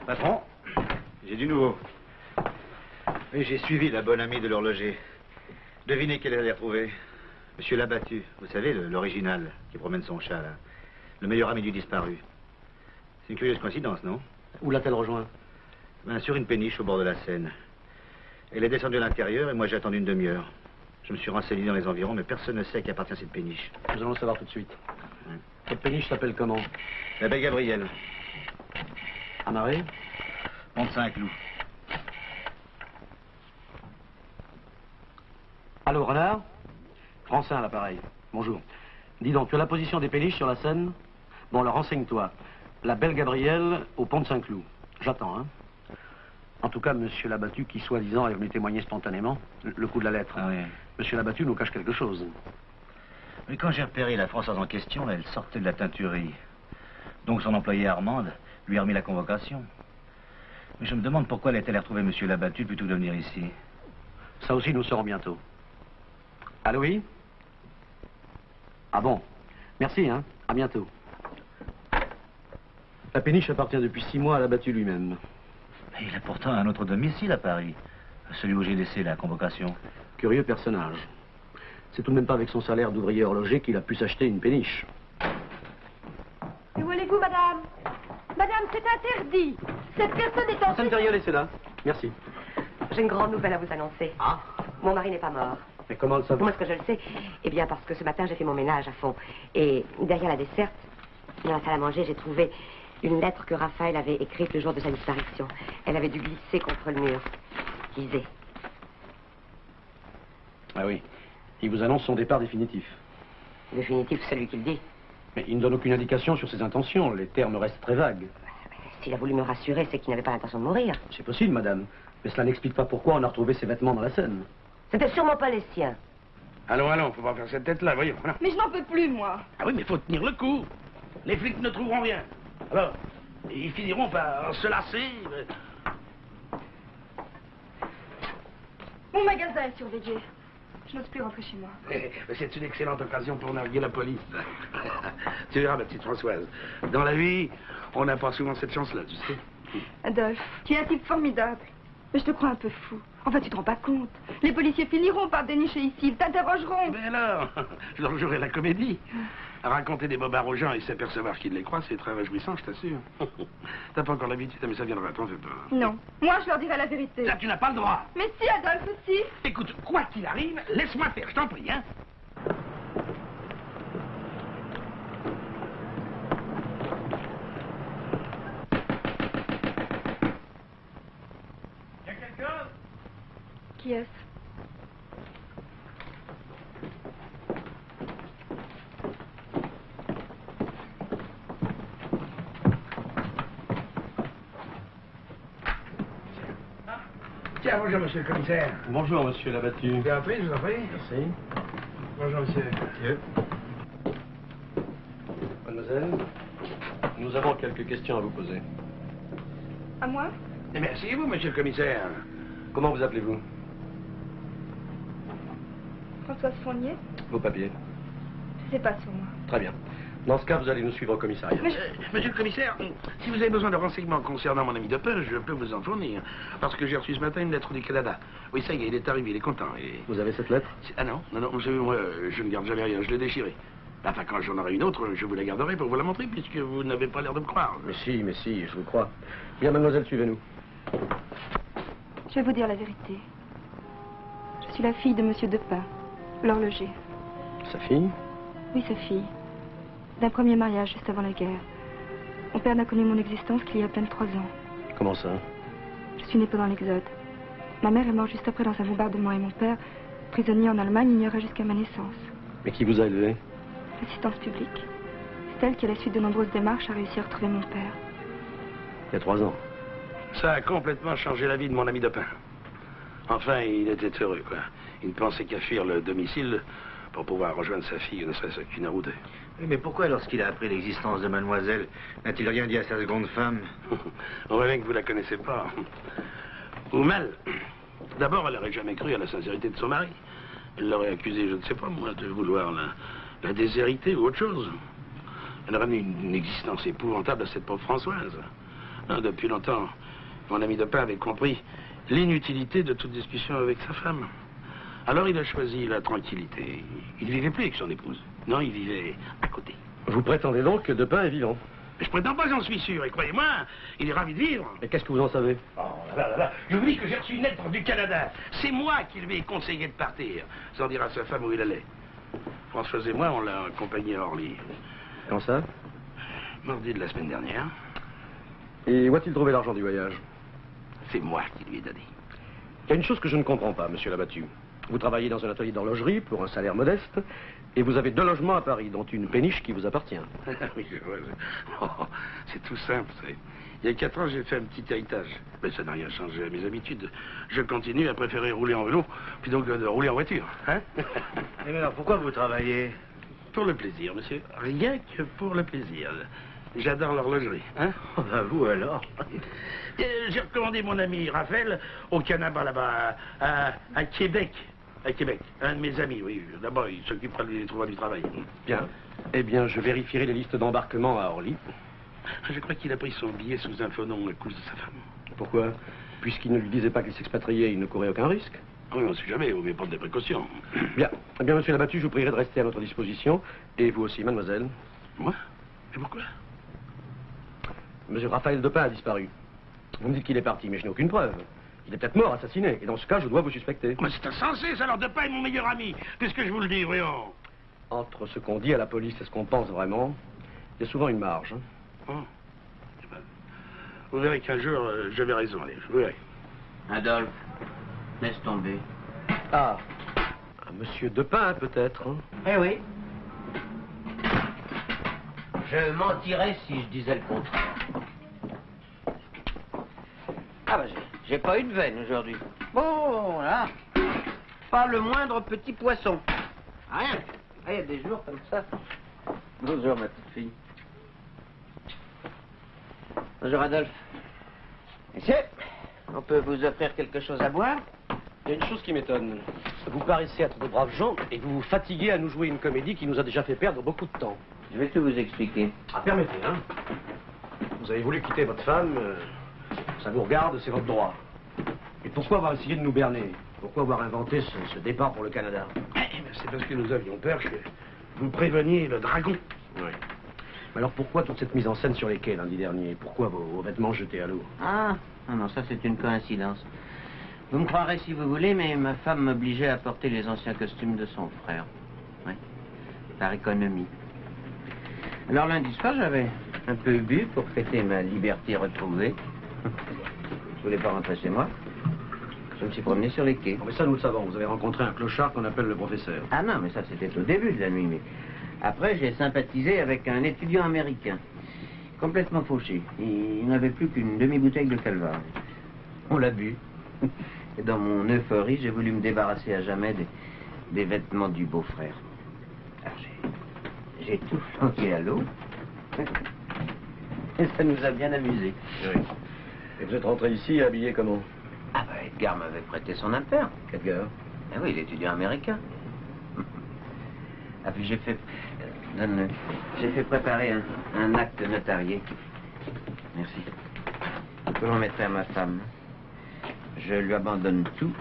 Patron, j'ai du nouveau. Oui, j'ai suivi la bonne amie de l'horloger. Devinez quelle elle a trouvé. Monsieur Labattu, vous savez, l'original, qui promène son chat, là. Le meilleur ami du disparu. C'est une curieuse coïncidence, non? Où l'a-t-elle rejoint? Ben, sur une péniche au bord de la Seine. Elle est descendue à l'intérieur et moi j'ai attendu une demi-heure. Je me suis renseigné dans les environs, mais personne ne sait à qui appartient cette péniche. Nous allons le savoir tout de suite. Ouais. Cette péniche s'appelle comment? La belle Gabrielle. Amarrée? Pont de Saint-Cloud. Allô, Renard? Français à l'appareil. Bonjour. Dis donc, tu as la position des péniches sur la Seine? Bon, alors renseigne-toi. La belle Gabrielle au pont de Saint-Cloud. J'attends, hein. En tout cas, monsieur Labattu, qui soi-disant est venu témoigner spontanément, le coup de la lettre. Ah oui. Monsieur Labattu nous cache quelque chose. Mais quand j'ai repéré la Françoise en question, elle sortait de la teinturerie. Donc son employé Armande lui a remis la convocation. Mais je me demande pourquoi elle est allée retrouver monsieur Labattu plutôt que de venir ici. Ça aussi, nous le saurons bientôt. Allô, oui? Ah bon? Merci, hein. À bientôt. La péniche appartient depuis 6 mois à Labattu lui-même. Mais il a pourtant un autre domicile à Paris. Celui où j'ai laissé la convocation. Curieux personnage. C'est tout de même pas avec son salaire d'ouvrier horloger qu'il a pu s'acheter une péniche. Et où allez-vous, madame? Madame, c'est interdit. Cette personne est en... Laissez là. Merci. J'ai une grande nouvelle à vous annoncer. Ah? Mon mari n'est pas mort. Mais comment le savez-vous? Comment est-ce que je le sais? Eh bien, parce que ce matin, j'ai fait mon ménage à fond. Et derrière la desserte, dans la salle à manger, j'ai trouvé une lettre que Raphaël avait écrite le jour de sa disparition. Elle avait dû glisser contre le mur. Lisez. Ah oui. Il vous annonce son départ définitif. Définitif, celui qui le dit. Mais il ne donne aucune indication sur ses intentions. Les termes restent très vagues. S'il a voulu me rassurer, c'est qu'il n'avait pas l'intention de mourir. C'est possible, madame. Mais cela n'explique pas pourquoi on a retrouvé ses vêtements dans la Seine. C'était sûrement pas les siens. Allons, allons, faut pas faire cette tête-là, voyons. Voilà. Mais je n'en peux plus, moi. Ah oui, mais faut tenir le coup. Les flics ne trouveront rien. Alors, ils finiront par se lasser. Mon magasin est surveillé. Je n'ose plus rentrer chez moi. C'est une excellente occasion pour narguer la police. Tu verras, ma petite Françoise. Dans la vie, on n'a pas souvent cette chance-là, tu sais. Adolphe, tu es un type formidable. Mais je te crois un peu fou. Enfin, tu te rends pas compte. Les policiers finiront par dénicher ici. Ils t'interrogeront. Mais alors, je leur jouerai la comédie. Raconter des bobards aux gens et s'apercevoir qu'ils les croient, c'est très réjouissant, je t'assure. T'as pas encore l'habitude, mais ça viendra, t'en fais pas. Non, moi je leur dirai la vérité. Là, tu n'as pas le droit. Mais si, Adolphe aussi. Écoute, quoi qu'il arrive, laisse-moi faire, je t'en prie, hein. Y a quelqu'un? Qui est-ce? Tiens, bonjour, monsieur le commissaire. Bonjour, monsieur l'abattu. Bien appris, je vous en prie. Merci. Bonjour, monsieur. Mademoiselle, nous avons quelques questions à vous poser. À moi? Et merci, vous, monsieur le commissaire. Comment vous appelez-vous? Françoise Fournier? Vos papiers. C'est pas sur moi. Très bien. Dans ce cas, vous allez nous suivre au commissariat. Monsieur le commissaire, si vous avez besoin de renseignements concernant mon ami de peur, je peux vous en fournir. Parce que j'ai reçu ce matin une lettre du Canada. Oui, ça y est, il est arrivé, il est content. Et... Vous avez cette lettre? Ah non, non, non, vous savez, moi, je ne garde jamais rien, je l'ai déchirée. Enfin, quand j'en aurai une autre, je vous la garderai pour vous la montrer, puisque vous n'avez pas l'air de me croire. Mais si, je vous crois. Bien, mademoiselle, suivez-nous. Je vais vous dire la vérité. Je suis la fille de Monsieur Depin, l'horloger. Sa fille? Oui, sa fille. D'un premier mariage juste avant la guerre. Mon père n'a connu mon existence qu'il y a à peine 3 ans. Comment ça? Je suis née pendant l'Exode. Ma mère est morte juste après dans un bombardement et mon père, prisonnier en Allemagne, ignorait jusqu'à ma naissance. Mais qui vous a élevé? L'assistance publique. C'est elle qui, à la suite de nombreuses démarches, a réussi à retrouver mon père. Il y a 3 ans. Ça a complètement changé la vie de mon ami Depin. Enfin, il était heureux, quoi. Il ne pensait qu'à fuir le domicile pour pouvoir rejoindre sa fille, ne serait-ce qu'une heure ou deux. Oui, mais pourquoi, lorsqu'il a appris l'existence de mademoiselle, n'a-t-il rien dit à sa seconde femme? On voit bien que vous la connaissez pas. Ou mal. D'abord, elle n'aurait jamais cru à la sincérité de son mari. Elle l'aurait accusé, je ne sais pas, moi, de vouloir la déshériter ou autre chose. Elle aurait amené une existence épouvantable à cette pauvre Françoise. Non, depuis longtemps, mon ami Depin avait compris l'inutilité de toute discussion avec sa femme. Alors il a choisi la tranquillité. Il ne vivait plus avec son épouse. Non, il vivait à côté. Vous prétendez donc que Depin est vivant? Je prétends pas, j'en suis sûr. Et croyez-moi, il est ravi de vivre. Et qu'est-ce que vous en savez? Oh là. Je vous dis que j'ai reçu une lettre du Canada. C'est moi qui lui ai conseillé de partir, sans dire à sa femme où il allait. Françoise et moi, on l'a accompagné à Orly. Quand ça? Mardi de la semaine dernière. Et où a-t-il trouvé l'argent du voyage? C'est moi qui lui ai donné. Il y a une chose que je ne comprends pas, monsieur l'abattu. Vous travaillez dans un atelier d'horlogerie pour un salaire modeste, et vous avez 2 logements à Paris, dont une péniche qui vous appartient. Oui, c'est tout simple. Il y a 4 ans, j'ai fait un petit héritage. Mais ça n'a rien changé à mes habitudes. Je continue à préférer rouler en vélo, plutôt que de rouler en voiture. Hein? Mais alors, pourquoi vous travaillez? Pour le plaisir, monsieur. Rien que pour le plaisir. J'adore l'horlogerie, hein? Bah vous alors. J'ai recommandé mon ami Raphaël au Canada là-bas, à Québec. À Québec. Un de mes amis, oui. D'abord, il s'occupera de lui trouver du travail. Bien. Eh bien, je vérifierai les listes d'embarquement à Orly. Je crois qu'il a pris son billet sous un faux nom à cause de sa femme. Pourquoi? Puisqu'il ne lui disait pas qu'il s'expatriait, il ne courait aucun risque. Oui, on ne sait jamais, il vaut mieux prendre des précautions. Bien. Eh bien, monsieur l'abattu, je vous prierai de rester à notre disposition. Et vous aussi, mademoiselle. Moi? Et pourquoi? Monsieur Raphaël Depin a disparu. Vous me dites qu'il est parti, mais je n'ai aucune preuve. Il est peut-être mort, assassiné. Et dans ce cas, je dois vous suspecter. Mais c'est insensé, ça. Alors Depin est mon meilleur ami. Puisque je vous le dis, voyons. Entre ce qu'on dit à la police et ce qu'on pense vraiment, il y a souvent une marge. Oh. Eh ben, vous verrez qu'un jour, j'avais raison. Allez, je verrai. Adolphe, laisse tomber. Ah, monsieur Depin, peut-être. Hein? Eh oui. Je mentirais si je disais le contraire. Ah bah j'ai pas eu de veine aujourd'hui. Bon, là, pas le moindre petit poisson. Rien. Ah, il y a des jours comme ça. Bonjour, ma petite fille. Bonjour, Adolphe. Monsieur, on peut vous offrir quelque chose à boire? Il y a une chose qui m'étonne. Vous paraissez être de braves gens et vous vous fatiguez à nous jouer une comédie qui nous a déjà fait perdre beaucoup de temps. Je vais tout vous expliquer. Ah, permettez, hein. Vous avez voulu quitter votre femme, ça vous regarde, c'est votre droit. Et pourquoi avoir essayé de nous berner? Pourquoi avoir inventé ce départ pour le Canada? C'est parce que nous avions peur que vous préveniez le dragon. Oui. Mais alors pourquoi toute cette mise en scène sur les quais lundi dernier? Pourquoi vos vêtements jetés à l'eau? Ah, non, ça c'est une coïncidence. Vous me croirez si vous voulez, mais ma femme m'obligeait à porter les anciens costumes de son frère. Oui, par économie. Alors lundi soir, j'avais un peu bu pour fêter ma liberté retrouvée. Je voulais pas rentrer chez moi. Je me suis promené sur les quais. Non, mais ça, nous le savons. Vous avez rencontré un clochard qu'on appelle le professeur. Ah non, mais ça, c'était au début de la nuit. Mais après, j'ai sympathisé avec un étudiant américain. Complètement fauché. Il n'avait plus qu'une demi-bouteille de calvaire. On l'a bu. Et dans mon euphorie, j'ai voulu me débarrasser à jamais des vêtements du beau-frère. Alors, j'ai tout flanqué à l'eau. Et ça nous a bien amusés. Oui. Et vous êtes rentré ici habillé comment? Ah bah Edgar m'avait prêté son impair. Edgar? Ah oui, l'étudiant américain. Ah puis j'ai fait... donne-le. J'ai fait préparer un acte notarié. Merci. Vous pouvez en mettre à ma femme. Je lui abandonne tout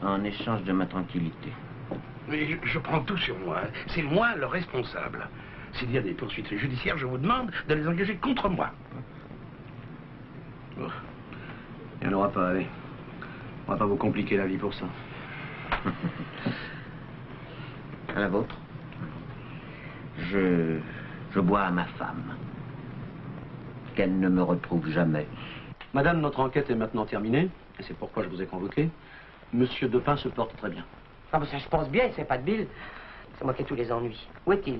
en échange de ma tranquillité. Mais je prends tout sur moi. C'est moi le responsable. S'il y a des poursuites judiciaires, je vous demande de les engager contre moi. Oh. Il n'y en aura pas, allez. On va pas vous compliquer la vie pour ça. À la vôtre. Je bois à ma femme. Qu'elle ne me retrouve jamais. Madame, notre enquête est maintenant terminée, et c'est pourquoi je vous ai convoqué. Monsieur Depin se porte très bien. Ah, mais ça, je pense bien, c'est pas de Bill. C'est moi qui ai tous les ennuis. Où est-il?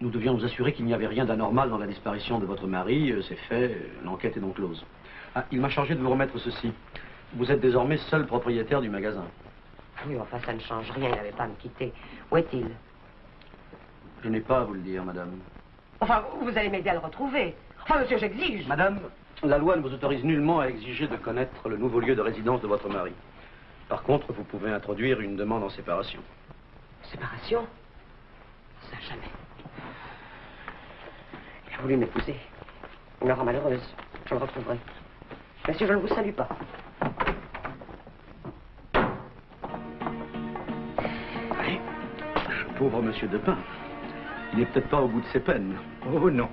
Nous devions nous assurer qu'il n'y avait rien d'anormal dans la disparition de votre mari. C'est fait, l'enquête est donc close. Ah, il m'a chargé de vous remettre ceci. Vous êtes désormais seul propriétaire du magasin. Oui, enfin, ça ne change rien, il n'avait pas à me quitter. Où est-il? Je n'ai pas à vous le dire, madame. Enfin, vous allez m'aider à le retrouver. Enfin, monsieur, j'exige. Madame, la loi ne vous autorise nullement à exiger de connaître le nouveau lieu de résidence de votre mari. Par contre, vous pouvez introduire une demande en séparation. Séparation? Ça, jamais. Il a voulu m'épouser. Il me rend malheureuse. Je le retrouverai. Monsieur, je ne vous salue pas. Oui. Pauvre monsieur Depin. Il n'est peut-être pas au bout de ses peines. Oh non.